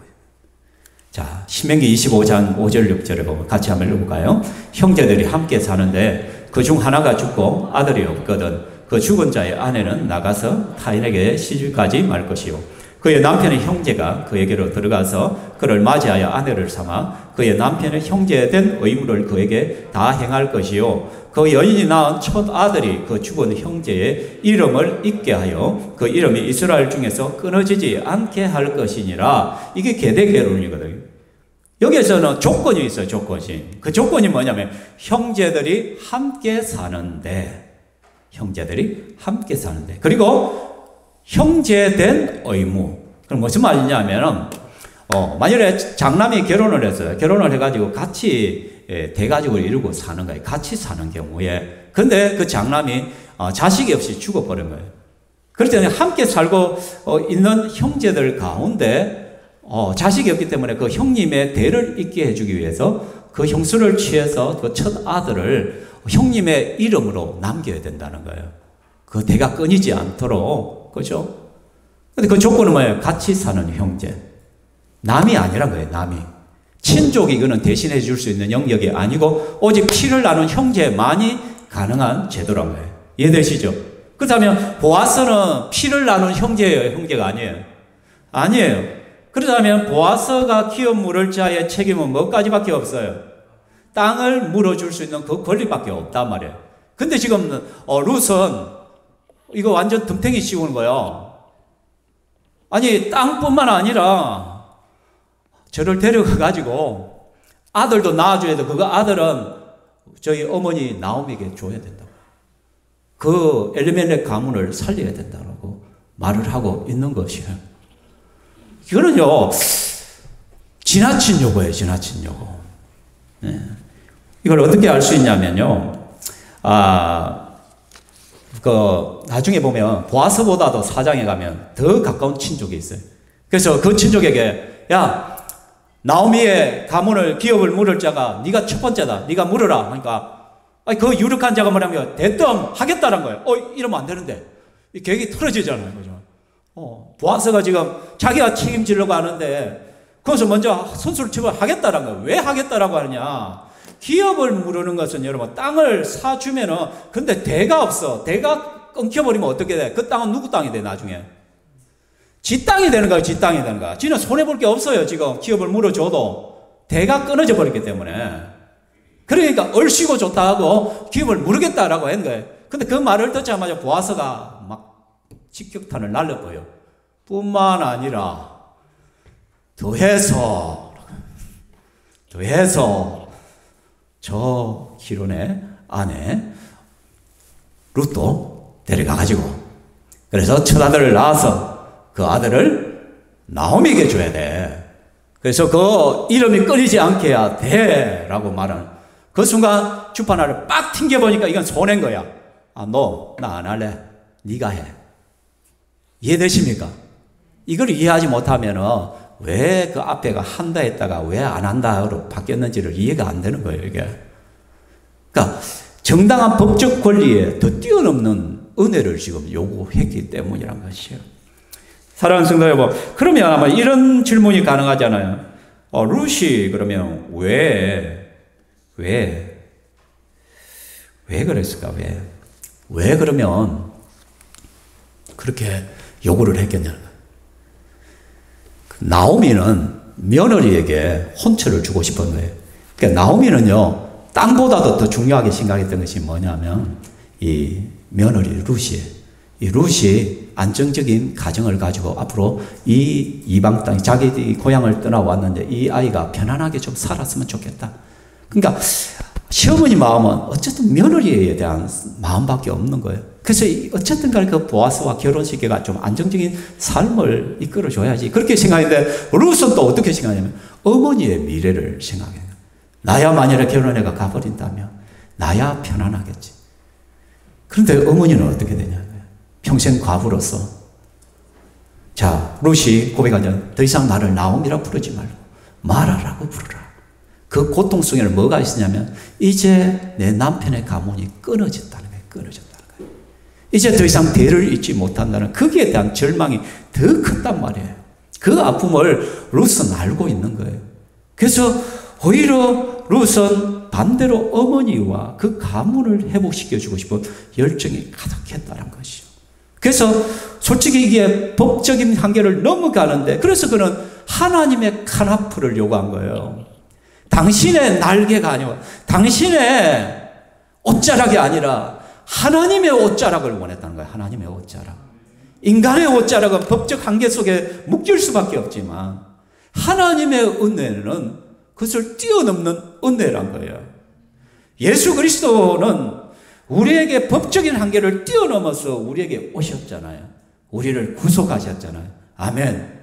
[SPEAKER 1] 자, 신명기 25장 5절 6절에 보면 같이 한번 읽어볼까요? 형제들이 함께 사는데 그 중 하나가 죽고 아들이 없거든 그 죽은 자의 아내는 나가서 타인에게 시집가지 말 것이요. 그의 남편의 형제가 그에게로 들어가서 그를 맞이하여 아내를 삼아 그의 남편의 형제에 된 의무를 그에게 다 행할 것이요. 그 여인이 낳은 첫 아들이 그 죽은 형제의 이름을 잊게 하여 그 이름이 이스라엘 중에서 끊어지지 않게 할 것이니라. 이게 계대 결혼이거든요. 여기에서는 조건이 있어요. 조건이. 그 조건이 뭐냐면 형제들이 함께 사는데 그리고 형제된 의무. 그럼 무슨 말이냐면, 만일에 장남이 결혼을 했어요. 결혼을 해가지고 같이 대가족을 이루고 사는 거예요. 같이 사는 경우에. 근데 그 장남이 자식이 없이 죽어버린 거예요. 그럴 때는 함께 살고 있는 형제들 가운데 자식이 없기 때문에 그 형님의 대를 잇게 해주기 위해서 그 형수를 취해서 그 첫 아들을 형님의 이름으로 남겨야 된다는 거예요. 그 대가 끊이지 않도록. 그죠? 근데 그 조건은 뭐예요? 같이 사는 형제. 남이 아니란 거예요, 남이. 친족이 이거는 대신해 줄 수 있는 영역이 아니고 오직 피를 나눈 형제만이 가능한 제도란 거예요. 이해되시죠? 그렇다면 보아스는 피를 나눈 형제예요, 형제가 아니에요? 아니에요. 그렇다면 보아스가 기업 물을 자의 책임은 뭐까지밖에 없어요? 땅을 물어줄 수 있는 그 권리밖에 없단 말이에요. 근데 지금 룻은 이거 완전 덤탱이 씌우는 거예요. 아니 땅뿐만 아니라 저를 데려가 가지고 아들도 낳아줘야 돼. 그거 아들은 저희 어머니 나오미에게 줘야 된다고. 그 엘리멜렉 가문을 살려야 된다고 말을 하고 있는 것이에요. 이거는요 지나친 요구예요. 지나친 요구. 네. 이걸 어떻게 알 수 있냐면요. 나중에 보면 보아스보다도 사장에 가면 더 가까운 친족이 있어요. 그래서 그 친족에게 야 나오미의 가문을 기업을 물을 자가 네가 첫 번째다. 네가 물으라. 그러니까 그 유력한 자가 뭐냐면 대뜸 하겠다는 거예요. 이러면 안 되는데 이 계획이 틀어지잖아요. 그죠? 보아스가 지금 자기가 책임지려고 하는데 그것을 먼저 선수를 치고 하겠다는 거예요. 왜 하겠다라고 하느냐? 기업을 물으는 것은 여러분 땅을 사주면은 근데 대가 없어. 대가 끊겨버리면 어떻게 돼? 그 땅은 누구 땅이 돼 나중에? 지 땅이 되는 거야. 지 땅이 되는 거야. 지는 손해볼 게 없어요. 지금 기업을 물어줘도 대가 끊어져 버렸기 때문에. 그러니까 얼씨고 좋다 하고 기업을 물으겠다라고 한 거예요. 근데 그 말을 듣자마자 보아스가 막 직격탄을 날렸고요. 뿐만 아니라 더해서 저 기론의 아내 룻도 데려가가지고 그래서 첫 아들을 낳아서 그 아들을 나오미에게 줘야 돼. 그래서 그 이름이 끊이지 않게 해야 돼 라고 말하는 그 순간 주판알을 빡 튕겨보니까 이건 손해인 거야. 너 나 안 할래. 네가 해. 이해되십니까? 이걸 이해하지 못하면 왜 그 앞에가 한다 했다가 왜 안 한다로 바뀌었는지를 이해가 안 되는 거예요, 이게. 그러니까 정당한 법적 권리에 더 뛰어넘는 은혜를 지금 요구했기 때문이란 것이에요. 사랑하는 성도 여러분, 그러면 아마 이런 질문이 가능하잖아요. 룻이 그러면 왜 그랬을까? 왜 그러면 그렇게 요구를 했겠냐는 거예요. 나오미는 며느리에게 혼처를 주고 싶은 거예요. 그러니까 나오미는요, 땅보다도 더 중요하게 생각했던 것이 뭐냐면, 이 며느리 룻이에요. 이 룻이 안정적인 가정을 가지고 앞으로 이 이방 땅, 자기 고향을 떠나왔는데 이 아이가 편안하게 좀 살았으면 좋겠다. 그러니까 시어머니 마음은 어쨌든 며느리에 대한 마음밖에 없는 거예요. 그래서 어쨌든 간에 그 보아스와 결혼시켜가 좀 안정적인 삶을 이끌어줘야지. 그렇게 생각했는데 룻은 또 어떻게 생각하냐면 어머니의 미래를 생각해요. 나야 만약에 결혼해가 가버린다면 나야 편안하겠지. 그런데 어머니는 어떻게 되냐면 평생 과부로서 자 룻이 고백하자. 더 이상 나를 나오미라 부르지 말고 마라라고 부르라. 그 고통 속에는 뭐가 있었냐면 이제 내 남편의 가문이 끊어졌다는 거예요. 끊어졌다는 거예요. 이제 더 이상 대를 잇지 못한다는 거기에 대한 절망이 더 컸단 말이에요. 그 아픔을 룻은 알고 있는 거예요. 그래서 오히려 룻은 반대로 어머니와 그 가문을 회복시켜주고 싶은 열정이 가득했다는 것이죠. 그래서 솔직히 이게 법적인 한계를 넘어가는데 그래서 그는 하나님의 카나프를 요구한 거예요. 당신의 날개가 아니고 당신의 옷자락이 아니라 하나님의 옷자락을 원했다는 거예요. 하나님의 옷자락. 인간의 옷자락은 법적 한계 속에 묶일 수밖에 없지만 하나님의 은혜는 그것을 뛰어넘는 은혜란 거예요. 예수 그리스도는 우리에게 법적인 한계를 뛰어넘어서 우리에게 오셨잖아요. 우리를 구속하셨잖아요. 아멘.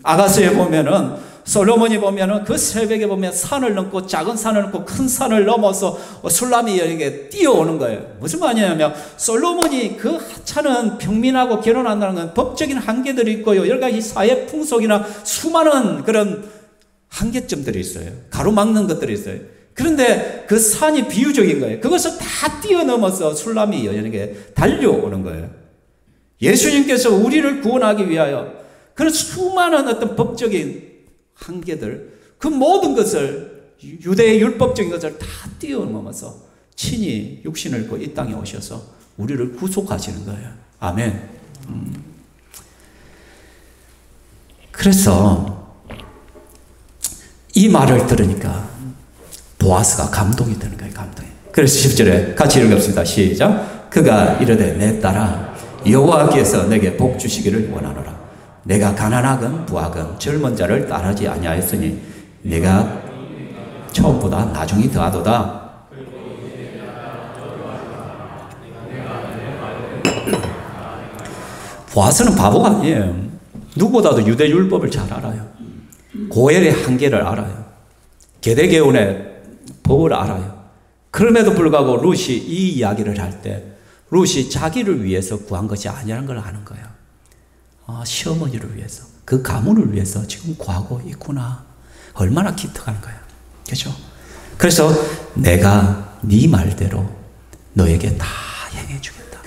[SPEAKER 1] 아가서에 보면은 솔로몬이 보면은 그 새벽에 보면 산을 넘고 작은 산을 넘고 큰 산을 넘어서 술람이 여기에 뛰어오는 거예요. 무슨 말이냐면 솔로몬이 그 하찮은 평민하고 결혼한다는 건 법적인 한계들이 있고요. 여러 가지 사회 풍속이나 수많은 그런 한계점들이 있어요. 가로막는 것들이 있어요. 그런데 그 산이 비유적인 거예요. 그것을 다 뛰어넘어서 술람이 여기에 달려오는 거예요. 예수님께서 우리를 구원하기 위하여 그런 수많은 어떤 법적인 한계들, 그 모든 것을 유대의 율법적인 것을 다 뛰어넘어서 친히 육신을 입고 이 땅에 오셔서 우리를 구속하시는 거예요. 아멘. 그래서 이 말을 들으니까 보아스가 감동이 되는 거예요. 감동이. 그래서 10절에 같이 읽읍시다. 시작. 그가 이르되 내 딸아 여호와께서 내게 복 주시기를 원하노라. 내가 가난하건 부하건 젊은 자를 따르지 아니하였으니 내가 처음보다 나중이 더하도다. 보아스는 바보가 아니에요. 누구보다도 유대 율법을 잘 알아요. 고엘의 한계를 알아요. 게데게온의 법을 알아요. 그럼에도 불구하고 룻이 이 이야기를 할 때 룻이 자기를 위해서 구한 것이 아니라는 걸 아는 거예요. 시어머니를 위해서, 그 가문을 위해서 지금 구하고 있구나. 얼마나 기특한 거예요. 그렇죠? 그래서 내가 네 말대로 너에게 다 행해주겠다.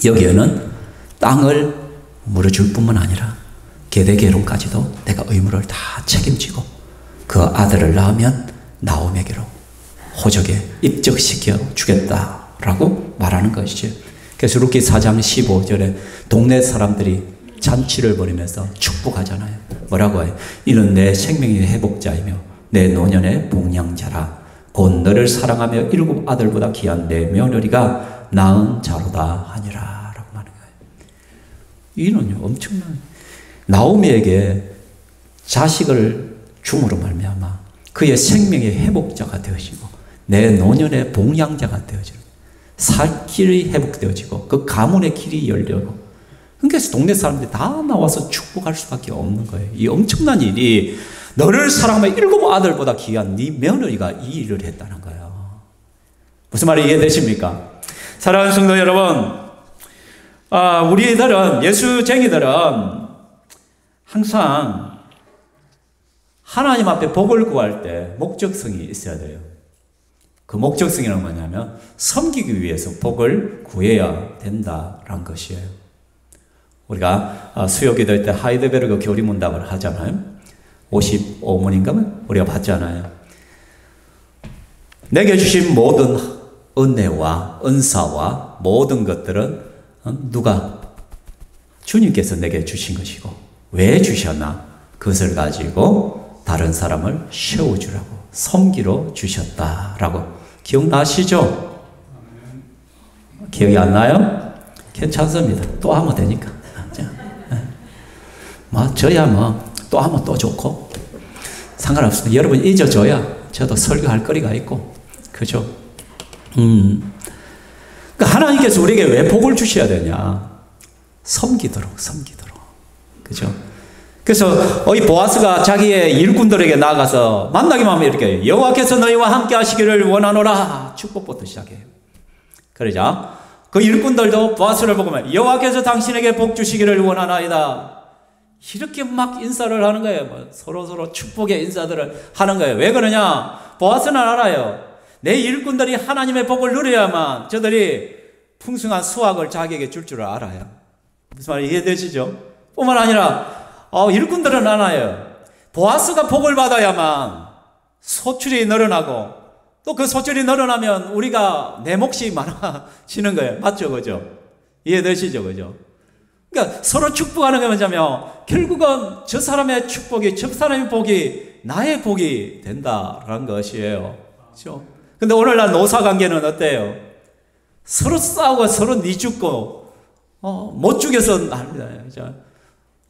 [SPEAKER 1] 여기에는 땅을 물어줄 뿐만 아니라 게데게론까지도 내가 의무를 다 책임지고 그 아들을 낳으면 나옴에게로 호적에 입적시켜 주겠다라고 말하는 것이죠. 그래서 룻기 4장 15절에 동네 사람들이 잔치를 벌이면서 축복하잖아요. 뭐라고 해요? 이는 내 생명의 회복자이며 내 노년의 복량자라. 곧 너를 사랑하며 7 아들보다 귀한 내 며느리가 낳은 자로다 하니라 라고 말하는 거예요. 이는요 엄청난, 나오미에게 자식을 줌으로 말미암아 그의 생명의 회복자가 되어지고 내 노년의 복량자가 되어지고 살 길이 회복되어지고 그 가문의 길이 열려고, 그래서 동네 사람들이 다 나와서 축복할 수밖에 없는 거예요. 이 엄청난 일이 너를 사랑하며 7 아들보다 귀한 네 며느리가 이 일을 했다는 거예요. 무슨 말이 이해되십니까? 사랑하는 성도 여러분, 우리들은, 예수쟁이들은 항상 하나님 앞에 복을 구할 때 목적성이 있어야 돼요. 그 목적성이란 뭐냐면 섬기기 위해서 복을 구해야 된다라는 것이에요. 우리가 수요기도 때 하이델베르그 교리문답을 하잖아요. 55문인가 우리가 봤잖아요. 내게 주신 모든 은혜와 은사와 모든 것들은 누가? 주님께서 내게 주신 것이고 왜 주셨나? 그것을 가지고 다른 사람을 세워주라고, 섬기러 주셨다라고. 기억나시죠? 기억이 안 나요? 괜찮습니다. 또 하면 되니까. 저야 또 하면 또 좋고 상관없습니다. 여러분 잊어줘야 저도 설교할 거리가 있고, 그죠? 그러니까 하나님께서 우리에게 왜 복을 주셔야 되냐? 섬기도록. 그죠? 그래서 이 보아스가 자기의 일꾼들에게 나가서 만나기만 하면 이렇게 여호와께서 너희와 함께 하시기를 원하노라 축복부터 시작해요. 그러자 그 일꾼들도 보아스를 보고 여호와께서 당신에게 복 주시기를 원하나이다. 이렇게 막 인사를 하는 거예요. 서로 축복의 인사들을 하는 거예요. 왜 그러냐? 보아스는 알아요. 내 일꾼들이 하나님의 복을 누려야만 저들이 풍성한 수확을 자기에게 줄 줄 알아요. 무슨 말이 이해되시죠? 뿐만 아니라 일꾼들은 알아요. 보아스가 복을 받아야만 소출이 늘어나고 또 그 소출이 늘어나면 우리가 내 몫이 많아지는 거예요. 맞죠? 그죠? 이해되시죠? 그죠? 그러니까 서로 축복하는 게 뭐냐면 결국은 저 사람의 축복이, 저 사람의 복이 나의 복이 된다라는 것이에요. 그렇죠? 근데 오늘날 노사관계는 어때요? 서로 싸우고 서로 니죽고 못 죽여서 납니다. 그렇죠?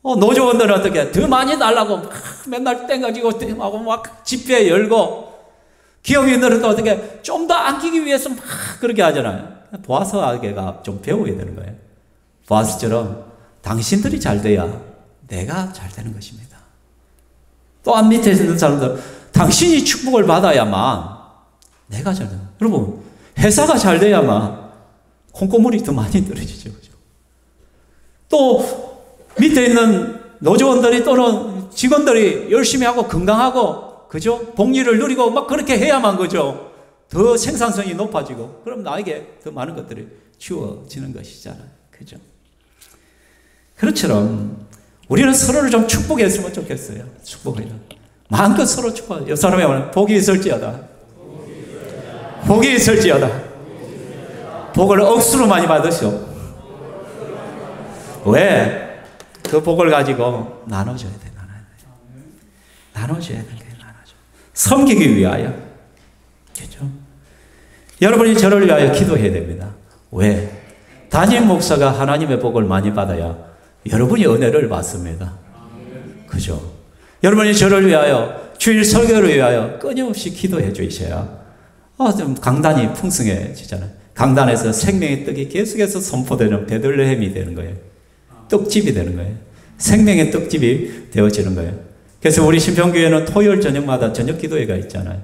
[SPEAKER 1] 노조원들은 어떻게 더 많이 달라고 막 맨날 땡가지고 하고 막 집회 열고, 기업인들은 또 어떻게 좀 더 안기기 위해서 막 그렇게 하잖아요. 보아스에게가 좀 배워야 되는 거예요. 보아스처럼 당신들이 잘 돼야 내가 잘 되는 것입니다. 또한 밑에 있는 사람들, 당신이 축복을 받아야만 내가 잘 돼요. 여러분, 회사가 잘 돼야만 콩고물이 더 많이 떨어지죠. 그죠? 또 밑에 있는 노조원들이 또는 직원들이 열심히 하고 건강하고, 그죠? 복리를 누리고 막 그렇게 해야만, 그죠? 더 생산성이 높아지고, 그럼 나에게 더 많은 것들이 주어지는 것이잖아요. 그죠? 그렇처럼 우리는 서로를 좀 축복했으면 좋겠어요. 축복해요. 마음껏 서로 축복해요. 옆 사람이 말하면 복이 있을지어다. 복이 있을지어다. 복을 억수로 많이 받으시오. 왜? 그 복을 가지고 나눠줘야 돼. 나눠줘야 돼. 나눠줘. 섬기기 위하여. 여러분이 저를 위하여 기도해야 됩니다. 왜? 담임 목사가 하나님의 복을 많이 받아야 여러분이 은혜를 받습니다. 그죠? 여러분이 저를 위하여, 주일 설교를 위하여 끊임없이 기도해 주셔야 좀 강단이 풍성해지잖아요. 강단에서 생명의 떡이 계속해서 선포되는 베들레헴이 되는 거예요. 떡집이 되는 거예요. 생명의 떡집이 되어지는 거예요. 그래서 우리 신평교회는 토요일 저녁마다 저녁 기도회가 있잖아요.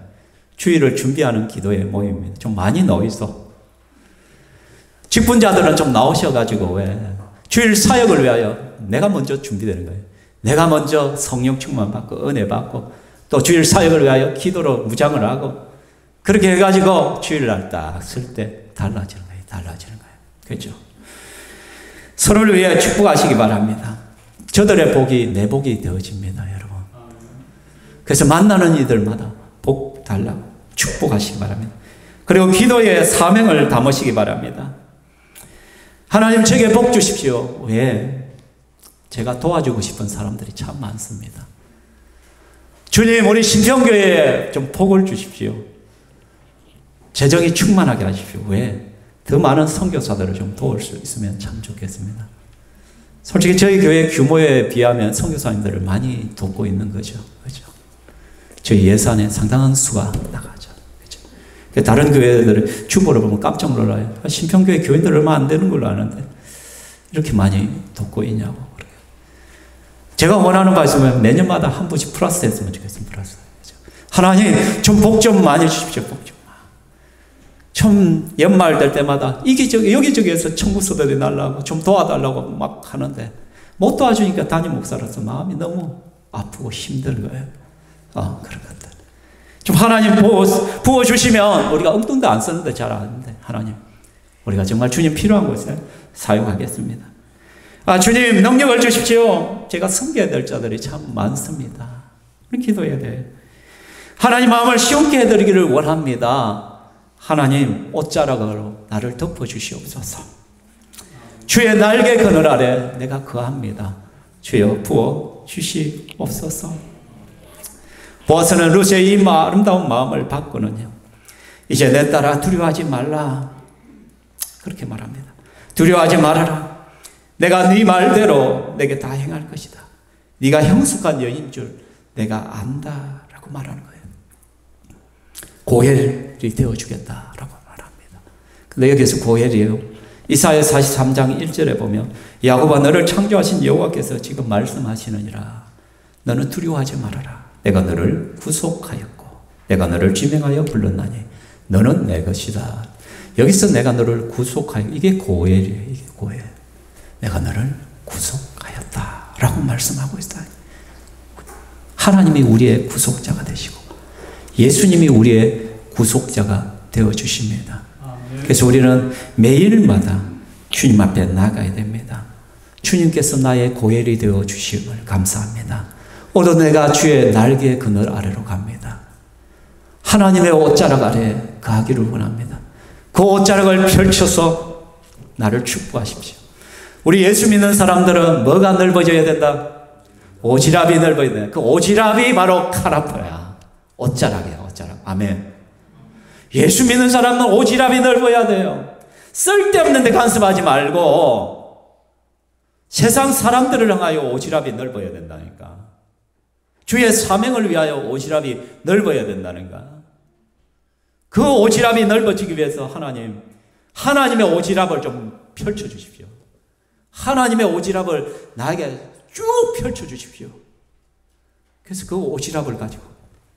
[SPEAKER 1] 주일을 준비하는 기도회 모임입니다. 좀 많이 넣어있어. 직분자들은 좀 나오셔가지고 왜 주일 사역을 위하여 내가 먼저 준비되는 거예요. 내가 먼저 성령 충만 받고 은혜 받고 또 주일 사역을 위하여 기도로 무장을 하고 그렇게 해가지고 주일날 딱 쓸 때 달라지는 거예요. 달라지는 거예요. 그렇죠? 서로를 위해 축복하시기 바랍니다. 저들의 복이 내 복이 되어집니다, 여러분. 그래서 만나는 이들마다 복 달라고 축복하시기 바랍니다. 그리고 기도에 사명을 담으시기 바랍니다. 하나님 제게 복 주십시오. 왜? 제가 도와주고 싶은 사람들이 참 많습니다. 주님, 우리 신평교회에 좀 복을 주십시오. 재정이 충만하게 하십시오. 왜? 더 많은 선교사들을 좀 도울 수 있으면 참 좋겠습니다. 솔직히 저희 교회 규모에 비하면 선교사님들을 많이 돕고 있는 거죠. 그죠? 저희 예산에 상당한 수가 나가죠. 그죠? 다른 교회들을 규모를 보면 깜짝 놀라요. 신평교회 교인들 얼마 안 되는 걸로 아는데 이렇게 많이 돕고 있냐고. 그래요. 제가 원하는 바 있으면 매년마다 한 분씩 플러스 했으면 좋겠습니다. 플러스. 그죠? 하나님 좀 복 좀 많이 주십시오. 복 좀. 좀 연말 될 때마다 여기저기에서 청구서들이 날라고 좀 도와달라고 막 하는데 못 도와주니까 담임 목사로서 마음이 너무 아프고 힘든 거예요. 그런 것들. 좀 하나님 부어주시면 우리가 엉뚱도 안 쓰는데 잘 아는데 하나님 우리가 정말 주님 필요한 곳에 사용하겠습니다. 주님 능력을 주십시오. 제가 섬겨야 될 자들이 참 많습니다. 우리 기도해야 돼요. 하나님 마음을 시원케 해드리기를 원합니다. 하나님 옷자락으로 나를 덮어주시옵소서. 주의 날개 그늘 아래 내가 거합니다. 주여 부어 주시옵소서. 보아서는 루시의 이 아름다운 마음을 바꾸는요. 이제 내 딸아 두려워하지 말라. 그렇게 말합니다. 두려워하지 말아라. 내가 네 말대로 내게 다 행할 것이다. 네가 형숙한 여인 줄 내가 안다. 라고 말하는 거예요. 고엘이 되어주겠다라고 말합니다. 근데 여기서 고엘이에요. 이사야 43장 1절에 보면 야곱아 너를 창조하신 여호와께서 지금 말씀하시느니라. 너는 두려워하지 말아라. 내가 너를 구속하였고 내가 너를 지명하여 불렀나니 너는 내 것이다. 여기서 내가 너를 구속하여 이게 고엘이에요. 이게 고엘. 내가 너를 구속하였다라고 말씀하고 있어요. 하나님이 우리의 구속자가 되시고 예수님이 우리의 구속자가 되어주십니다. 그래서 우리는 매일마다 주님 앞에 나가야 됩니다. 주님께서 나의 고엘이 되어주심을 감사합니다. 오늘 내가 주의 날개 그늘 아래로 갑니다. 하나님의 옷자락 아래 가기를 원합니다. 그 옷자락을 펼쳐서 나를 축복하십시오. 우리 예수 믿는 사람들은 뭐가 넓어져야 된다? 오지랖이 넓어야 된다. 그 오지랖이 바로 카라퍼야. 옷자락이야, 옷자락. 아멘. 예수 믿는 사람은 오지랖이 넓어야 돼요. 쓸데없는 데 간섭하지 말고 세상 사람들을 향하여 오지랖이 넓어야 된다니까. 주의 사명을 위하여 오지랖이 넓어야 된다는가. 그 오지랖이 넓어지기 위해서 하나님의 오지랖을 좀 펼쳐주십시오. 하나님의 오지랖을 나에게 쭉 펼쳐주십시오. 그래서 그 오지랖을 가지고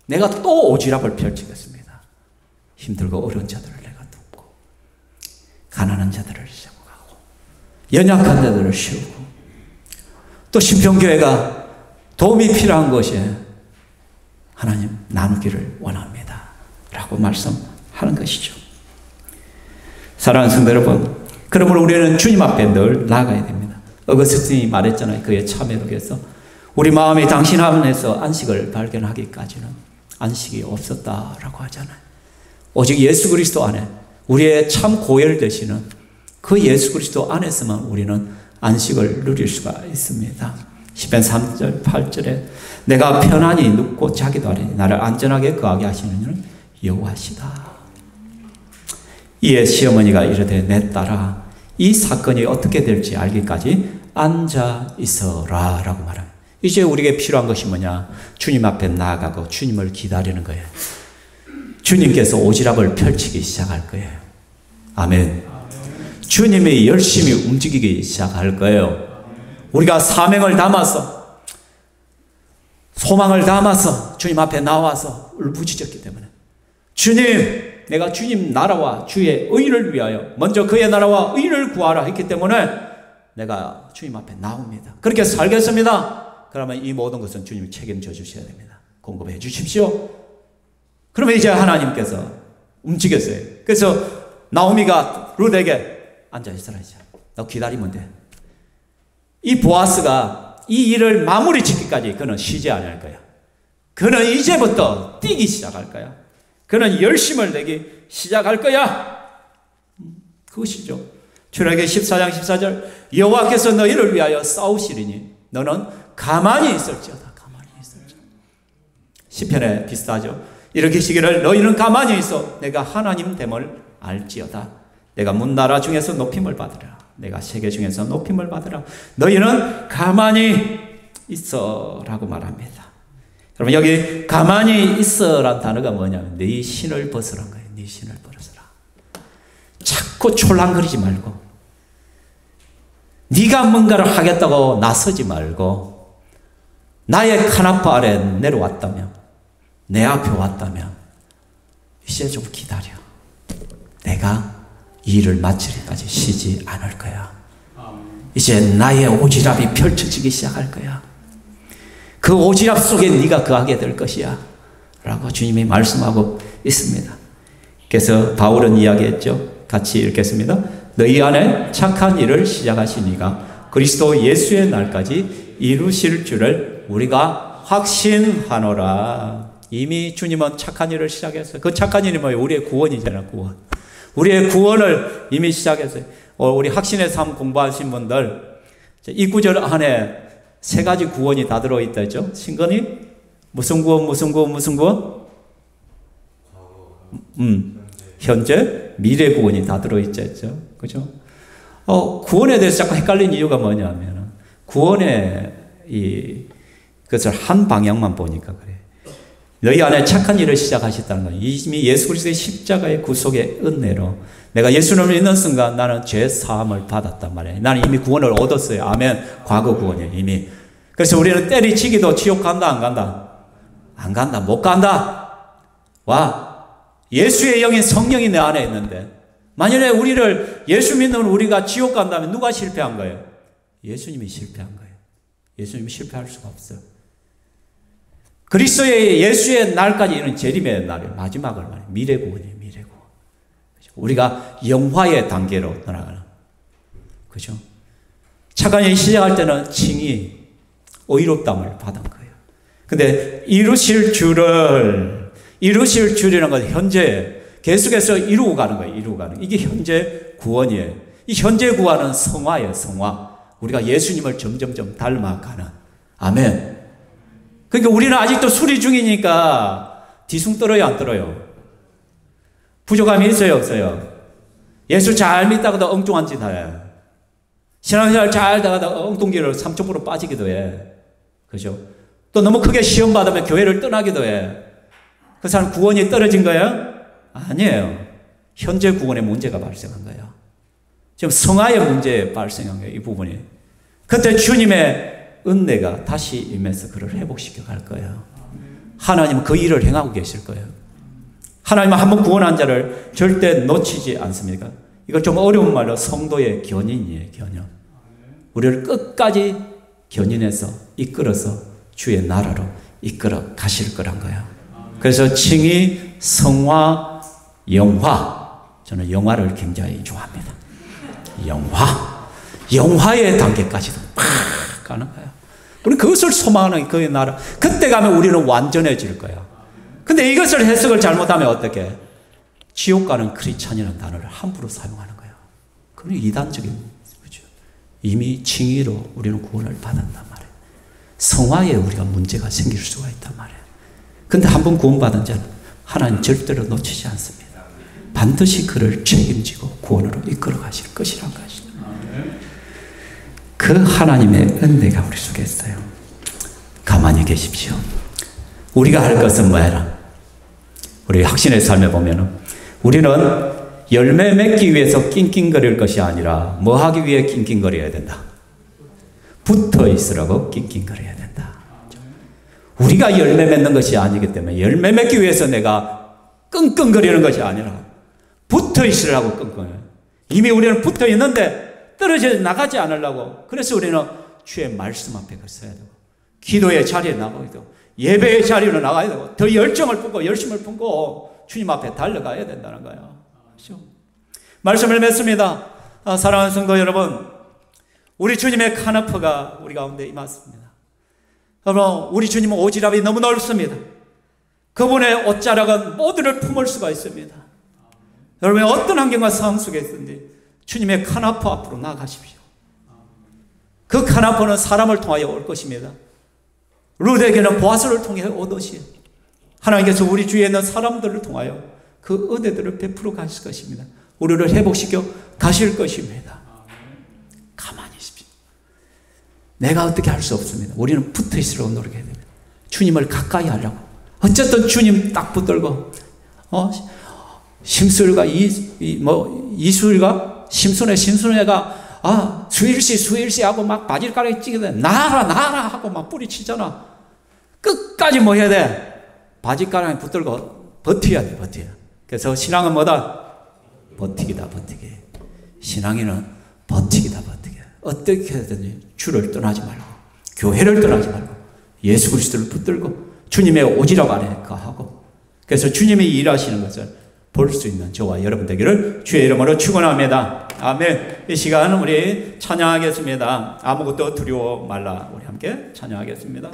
[SPEAKER 1] 내가 또 오지랖을 펼치겠습니다. 힘들고 어려운 자들을 내가 돕고 가난한 자들을 세우고 연약한 자들을 세우고 또 신평교회가 도움이 필요한 것에 하나님 나누기를 원합니다. 라고 말씀하는 것이죠. 사랑하는 성도 여러분, 그러므로 우리는 주님 앞에 늘 나아가야 됩니다. 어거스틴이 말했잖아요. 그의 참회로 해서 우리 마음이 당신 안에서 안식을 발견하기까지는 안식이 없었다라고 하잖아요. 오직 예수 그리스도 안에 우리의 참 고열 되시는 그 예수 그리스도 안에서만 우리는 안식을 누릴 수가 있습니다. 시편 3절 8절에 내가 편안히 눕고 자기도 하리니 나를 안전하게 거하게 하시는 이는 여호와시다. 이에 시어머니가 이르되 내 딸아 이 사건이 어떻게 될지 알기까지 앉아 있어라 라고 말합니다. 이제 우리에게 필요한 것이 뭐냐? 주님 앞에 나아가고 주님을 기다리는 거예요. 주님께서 오지랖을 펼치기 시작할 거예요. 아멘. 주님이 열심히 움직이기 시작할 거예요. 우리가 사명을 담아서 소망을 담아서 주님 앞에 나와서 울부짖었기 때문에 주님 내가 주님 나라와 주의 의를 위하여 먼저 그의 나라와 의를 구하라 했기 때문에 내가 주님 앞에 나옵니다. 그렇게 살겠습니다. 그러면 이 모든 것은 주님이 책임져 주셔야 됩니다. 공급해 주십시오. 그러면 이제 하나님께서 움직였어요. 그래서 나오미가 룻에게 앉아있어라. 이제 너 기다리면 돼. 이 보아스가 이 일을 마무리 짓기까지 그는 쉬지 않을 거야. 그는 이제부터 뛰기 시작할 거야. 그는 열심을 내기 시작할 거야. 그것이죠. 출애굽기 14장 14절 여호와께서 너희를 위하여 싸우시리니 너는 가만히 있을지어다. 가만히 있을지어다. 시편에 비슷하죠. 이렇게 시기를 너희는 가만히 있어 내가 하나님 됨을 알지어다. 내가 문나라 중에서 높임을 받으라. 내가 세계 중에서 높임을 받으라. 너희는 가만히 있어 라고 말합니다. 여러분 여기 가만히 있어란 단어가 뭐냐면 네 신을 벗으란 거예요. 네 신을 벗으라. 자꾸 촐랑거리지 말고 네가 뭔가를 하겠다고 나서지 말고 나의 카나프 아래 내려왔다면 내 앞에 왔다면 이제 좀 기다려. 내가 이 일을 마치기까지 쉬지 않을 거야. 이제 나의 오지랖이 펼쳐지기 시작할 거야. 그 오지랖 속에 네가 거하게 될 것이야 라고 주님이 말씀하고 있습니다. 그래서 바울은 이야기했죠. 같이 읽겠습니다. 너희 안에 착한 일을 시작하신 이가 그리스도 예수의 날까지 이루실 줄을 우리가 확신하노라. 이미 주님은 착한 일을 시작했어요. 그 착한 일이 뭐예요? 우리의 구원이잖아요. 구원. 우리의 구원을 이미 시작했어요. 우리 확신의 삶 공부하신 분들 이 구절 안에 세 가지 구원이 다 들어있다 했죠. 신건이 무슨 구원 무슨 구원 무슨 구원? 현재 미래 구원이 다 들어있죠. 그죠? 구원에 대해서 자꾸 헷갈리는 이유가 뭐냐면 구원의 그것을 한 방향만 보니까 그래요. 너희 안에 착한 일을 시작하셨다는 거예요. 이미 예수 그리스도의 십자가의 구속의 은혜로 내가 예수님을 믿는 순간 나는 죄 사함을 받았단 말이에요. 나는 이미 구원을 얻었어요. 아멘. 과거 구원이에요. 이미. 그래서 우리는 때리치기도 지옥 간다 안 간다? 안 간다. 못 간다. 와. 예수의 영인 성령이 내 안에 있는데 만약에 우리를 예수 믿는 우리가 지옥 간다면 누가 실패한 거예요? 예수님이 실패한 거예요. 예수님이 실패할 수가 없어요. 그리스도의 예수의 날까지 이르는 재림의 날이에요. 마지막을 말해요. 미래 구원이에요. 미래 구원. 우리가 영화의 단계로 나아가는. 그죠? 착한 일이 시작할 때는 칭의, 의롭담을 받은 거예요. 근데 이루실 줄이라는 건 현재 계속해서 이루고 가는 거예요. 이루고 가는 거예요. 이게 현재 구원이에요. 이 현재 구원은 성화예요. 성화. 우리가 예수님을 점점점 닮아가는. 아멘. 그러니까 우리는 아직도 수리 중이니까 뒤숭 떨어요, 안 떨어요? 부족함이 있어요, 없어요? 예수 잘 믿다가도 엉뚱한 짓 해. 신앙생활 잘 하다가 엉뚱기로 삼천포로 빠지기도 해. 그죠? 또 너무 크게 시험 받으면 교회를 떠나기도 해. 그 사람 구원이 떨어진 거예요? 아니에요. 현재 구원에 문제가 발생한 거예요. 지금 성화의 문제 발생한 거예요, 이 부분이. 그때 주님의 은혜가 다시 임해서 그를 회복시켜 갈 거예요. 하나님은 그 일을 행하고 계실 거예요. 하나님은 한번 구원한 자를 절대 놓치지 않습니까? 이거 좀 어려운 말로 성도의 견인이에요. 견인. 우리를 끝까지 견인해서 이끌어서 주의 나라로 이끌어 가실 거란 거예요. 그래서 칭의, 성화, 영화. 저는 영화를 굉장히 좋아합니다. 영화의 단계까지도 팍 가는 거예요. 우리는 그것을 소망하는 그의 나라. 그때 가면 우리는 완전해질 거야. 근데 이것을 해석을 잘못하면 어떻게? 지옥 가는 크리스찬이라는 단어를 함부로 사용하는 거예요. 그건 이단적인 거죠. 이미 칭의로 우리는 구원을 받았단 말이에요. 성화에 우리가 문제가 생길 수가 있단 말이에요. 근데 한번 구원받은 자는 하나님 절대로 놓치지 않습니다. 반드시 그를 책임지고 구원으로 이끌어 가실 것이란 것이죠. 그 하나님의 은혜가 우리 속에 있어요. 가만히 계십시오. 우리가 할 것은 뭐야? 우리 확신의 삶에 보면은 우리는 열매 맺기 위해서 낑낑거릴 것이 아니라 뭐 하기 위해 낑낑거려야 된다? 붙어 있으라고 낑낑거려야 된다. 우리가 열매 맺는 것이 아니기 때문에 열매 맺기 위해서 내가 끙끙거리는 것이 아니라 붙어 있으라고 끙끙거려요. 이미 우리는 붙어 있는데 떨어져 나가지 않으려고. 그래서 우리는 주의 말씀 앞에 서야 되고 기도의 자리에 나가야 되고 예배의 자리로 나가야 되고 더 열정을 뿜고 열심을 뿜고 주님 앞에 달려가야 된다는 거예요. 그렇죠? 말씀을 맺습니다. 사랑하는 성도 여러분, 우리 주님의 카나프가 우리 가운데 임했습니다. 여러분, 우리 주님은 오지랖이 너무 넓습니다. 그분의 옷자락은 모두를 품을 수가 있습니다. 여러분, 어떤 환경과 상황 속에 있든지 주님의 카나프 앞으로 나가십시오. 그 카나프는 사람을 통하여 올 것입니다. 룻에게는 보아스를 통해 오듯이 하나님께서 우리 주위에 있는 사람들을 통하여 그 은혜들을 베풀어 가실 것입니다. 우리를 회복시켜 가실 것입니다. 가만히 있십시오. 내가 어떻게 할 수 없습니다. 우리는 붙어 있으려고 노력해야 됩니다. 주님을 가까이 하려고. 어쨌든 주님 딱 붙들고 심술과 이술과 심순애가 수일시 하고 막 바질가락에 찌게 나라 하고 막 뿌리치잖아. 끝까지 뭐 해야 돼? 바짓가랑에 붙들고 버텨야 돼, 버텨. 그래서 신앙은 뭐다? 버티기다, 버티기. 신앙에는 버티기다, 버티기. 어떻게 해야되니 주를 떠나지 말고, 교회를 떠나지 말고, 예수 그리스도를 붙들고, 주님의 오지랖 안에 거하고, 그래서 주님이 일하시는 것을 볼 수 있는 저와 여러분 되기를 주의 이름으로 축원합니다. 아멘. 이 시간 우리 찬양하겠습니다. 아무것도 두려워 말라. 우리 함께 찬양하겠습니다.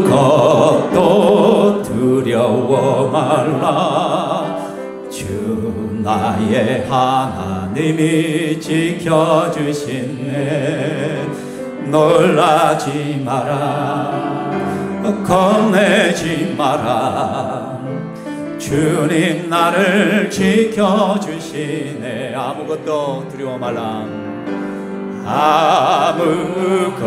[SPEAKER 1] 아무것도 두려워 말라. 주 나의 하나님이 지켜주시네. 놀라지 마라, 겁내지 마라. 주님 나를 지켜주시네. 아무것도 두려워 말라. 아무것도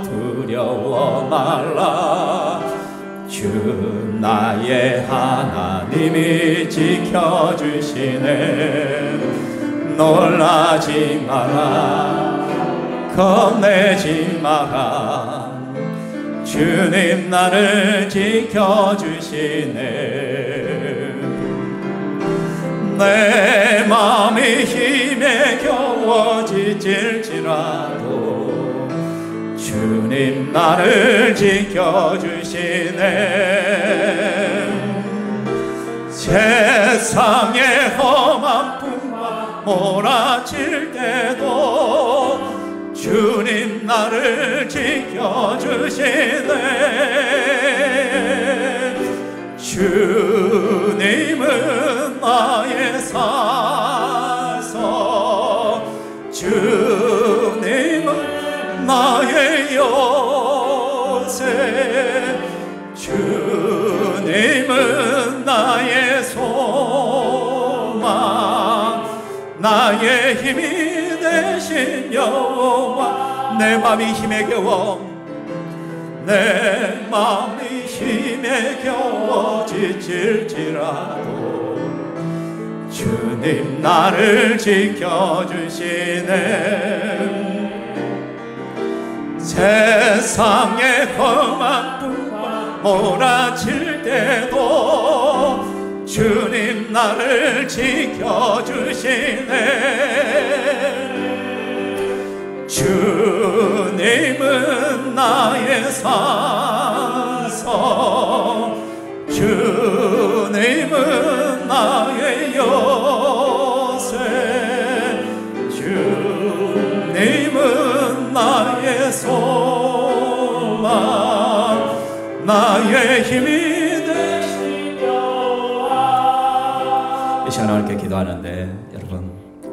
[SPEAKER 1] 두려워 말라. 주 나의 하나님이 지켜주시네. 놀라지 마라, 겁내지 마라. 주님 나를 지켜주시네. 내 마음이 힘에 겨워 지칠지라도 주님 나를 지켜주시네. 세상의 험한 풍파 몰아칠 때도 주님 나를 지켜주시네. 주님은 나의 사서, 주님은 나의 요새, 주님은 나의 소망, 나의 힘이 되신 여호와. 내 맘이 힘에 겨워, 내 맘이 힘에 겨워 지칠지라도 주님 나를 지켜주시네. 세상의 험한 풍파 몰아칠 때도 주님 나를 지켜주시네. 주님은 나의 사서, 주님은 나의 요새, 주님은 나의 소망, 나의 힘이 되신 여호와. 이 시간 하나님께 기도하는데 여러분,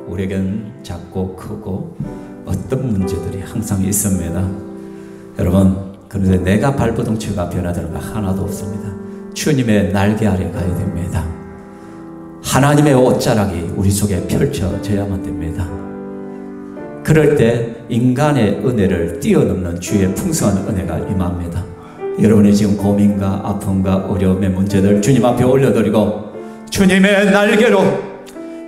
[SPEAKER 1] 우리에겐 작고 크고 어떤 문제들이 항상 있습니다. 여러분, 그런데 내가 발버둥치가 변화되는 거 하나도 없습니다. 주님의 날개 아래 가야 됩니다. 하나님의 옷자락이 우리 속에 펼쳐져야만 됩니다. 그럴 때 인간의 은혜를 뛰어넘는 주의 풍성한 은혜가 임합니다. 여러분의 지금 고민과 아픔과 어려움의 문제들 주님 앞에 올려드리고, 주님의 날개로,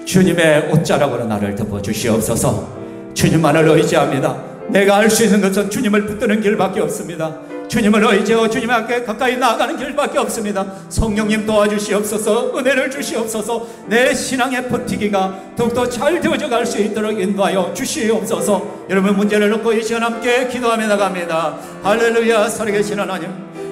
[SPEAKER 1] 주님의 옷자락으로 나를 덮어주시옵소서. 주님만을 의지합니다. 내가 할 수 있는 것은 주님을 붙드는 길밖에 없습니다. 주님을 의지하고 주님 앞에 가까이 나아가는 길밖에 없습니다. 성령님 도와주시옵소서. 은혜를 주시옵소서. 내 신앙의 버티기가 더욱더 잘 되어져 갈 수 있도록 인도하여 주시옵소서. 여러분, 문제를 놓고 이 시간 함께 기도하며 나갑니다. 할렐루야. 살아계신 하나님,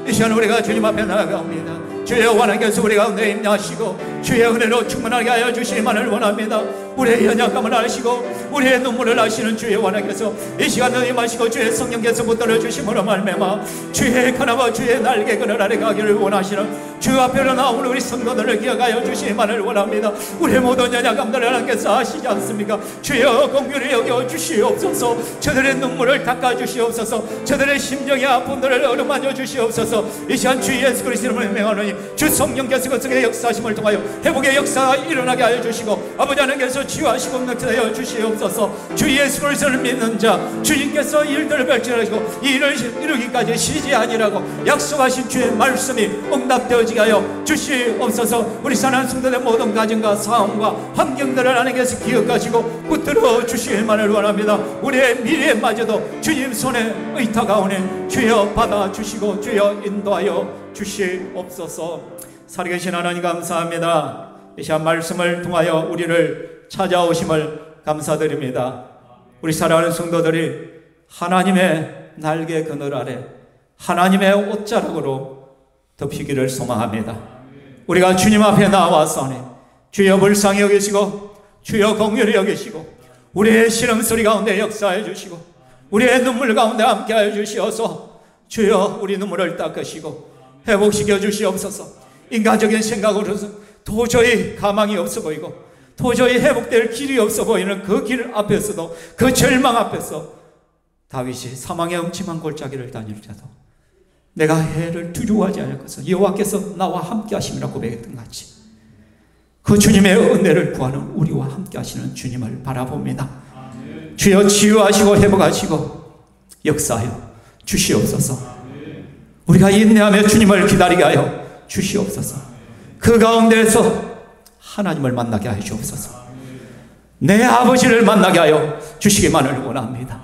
[SPEAKER 1] 이 시간 우리가 주님 앞에 나아갑니다. 주의 원하께서 우리 가운데 임하시고 주의 은혜로 충만하게 하여 주시기만을 원합니다. 우리의 연약함을 아시고 우리의 눈물을 아시는 주의 원하께서 이 시간에 임하시고 주의 성령께서 붙들어 주심으로 말미암아 주의 그나마 주의 날개 그늘 아래 가기를 원하시는 주 앞에로 나오는 우리 성도들을 기억하여 주시기만을 원합니다. 우리의 모든 연약함들을 하나님께서 아시지 않습니까? 주여 공유를 여겨 주시옵소서. 저들의 눈물을 닦아 주시옵소서. 저들의 심령의 아픔들을 어루만져 주시옵소서. 이 시간 주 예수 그리스도를 명하노니 주 성령께서 그 속에 역사하심을 통하여 회복의 역사가 일어나게 하여 주시고, 아버지 하나님께서 치유하시고 능력하여 주시옵소서. 주 예수 그리스도를 믿는 자 주님께서 일들을 발전하시고 이 일을 이루기까지 쉬지 아니라고 약속하신 주의 말씀이 응답되어지게 하여 주시옵소서. 우리 사랑하는 성도들의 모든 가정과 상황과 환경들을 하나님께서 기억하시고 붙들어 주시기만을 원합니다. 우리의 미래마저도 주님 손에 의탁하오니 주여 받아주시고 주여 인도하여 주시옵소서. 살아계신 하나님 감사합니다. 이 시간 말씀을 통하여 우리를 찾아오심을 감사드립니다. 우리 사랑하는 성도들이 하나님의 날개 그늘 아래 하나님의 옷자락으로 덮이기를 소망합니다. 우리가 주님 앞에 나와서니 주여 불쌍히 여기시고 주여 공유히 여기시고 우리의 신음소리 가운데 역사해 주시고 우리의 눈물 가운데 함께하여 주시어서 주여 우리 눈물을 닦으시고 회복시켜 주시옵소서. 인간적인 생각으로서 도저히 가망이 없어 보이고 도저히 회복될 길이 없어 보이는 그 길 앞에서도, 그 절망 앞에서 다윗이 사망의 음침한 골짜기를 다닐지라도 내가 해를 두려워하지 않을 것은 여호와께서 나와 함께 하심이라 고백했던 같이 그 주님의 은혜를 구하는 우리와 함께 하시는 주님을 바라봅니다. 주여 치유하시고 회복하시고 역사하여 주시옵소서. 우리가 인내하며 주님을 기다리게 하여 주시옵소서. 그 가운데에서 하나님을 만나게 하여 주옵소서. 내 아버지를 만나게 하여 주시기만을 원합니다.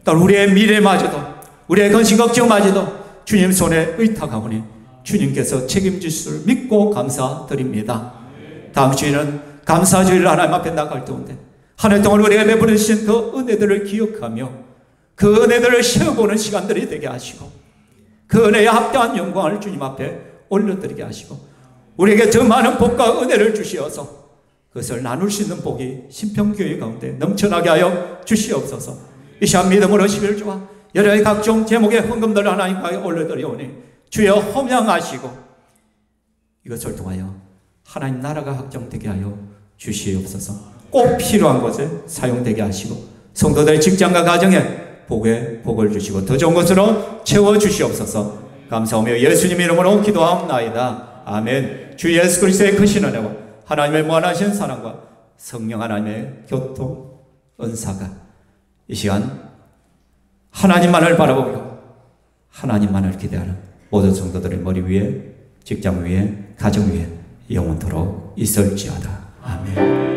[SPEAKER 1] 또 우리의 미래마저도 우리의 근심 걱정마저도 주님 손에 의탁하오니 주님께서 책임질 줄 믿고 감사드립니다. 다음 주에는 감사주일 하나님 앞에 나갈 때인데 한 해 동안 우리가 베풀어 주신 그 은혜들을 기억하며 그 은혜들을 세워보는 시간들이 되게 하시고 그 은혜에 합당한 영광을 주님 앞에 올려드리게 하시고 우리에게 더 많은 복과 은혜를 주시어서 그것을 나눌 수 있는 복이 신평교회 가운데 넘쳐나게 하여 주시옵소서. 이 시간 믿음으로 11조와 여러 각종 제목의 헌금들을 하나님께 올려드리오니 주여 험양하시고 이것을 통하여 하나님 나라가 확장되게 하여 주시옵소서. 꼭 필요한 곳에 사용되게 하시고 성도들의 직장과 가정에 복에 복을 주시고 더 좋은 것으로 채워주시옵소서. 감사하며 예수님 이름으로 기도하옵나이다. 아멘. 주 예수 그리스도의 크신 은혜와 하나님의 무한하신 사랑과 성령 하나님의 교통 은사가 이 시간 하나님만을 바라보고 하나님만을 기대하는 모든 성도들의 머리 위에, 직장 위에, 가정 위에 영원토록 있을지어다. 아멘.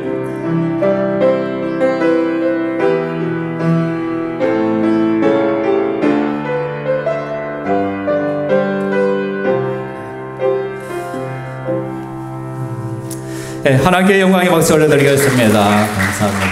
[SPEAKER 1] 네, 하나님께 영광의 박수 올려드리겠습니다. 감사합니다.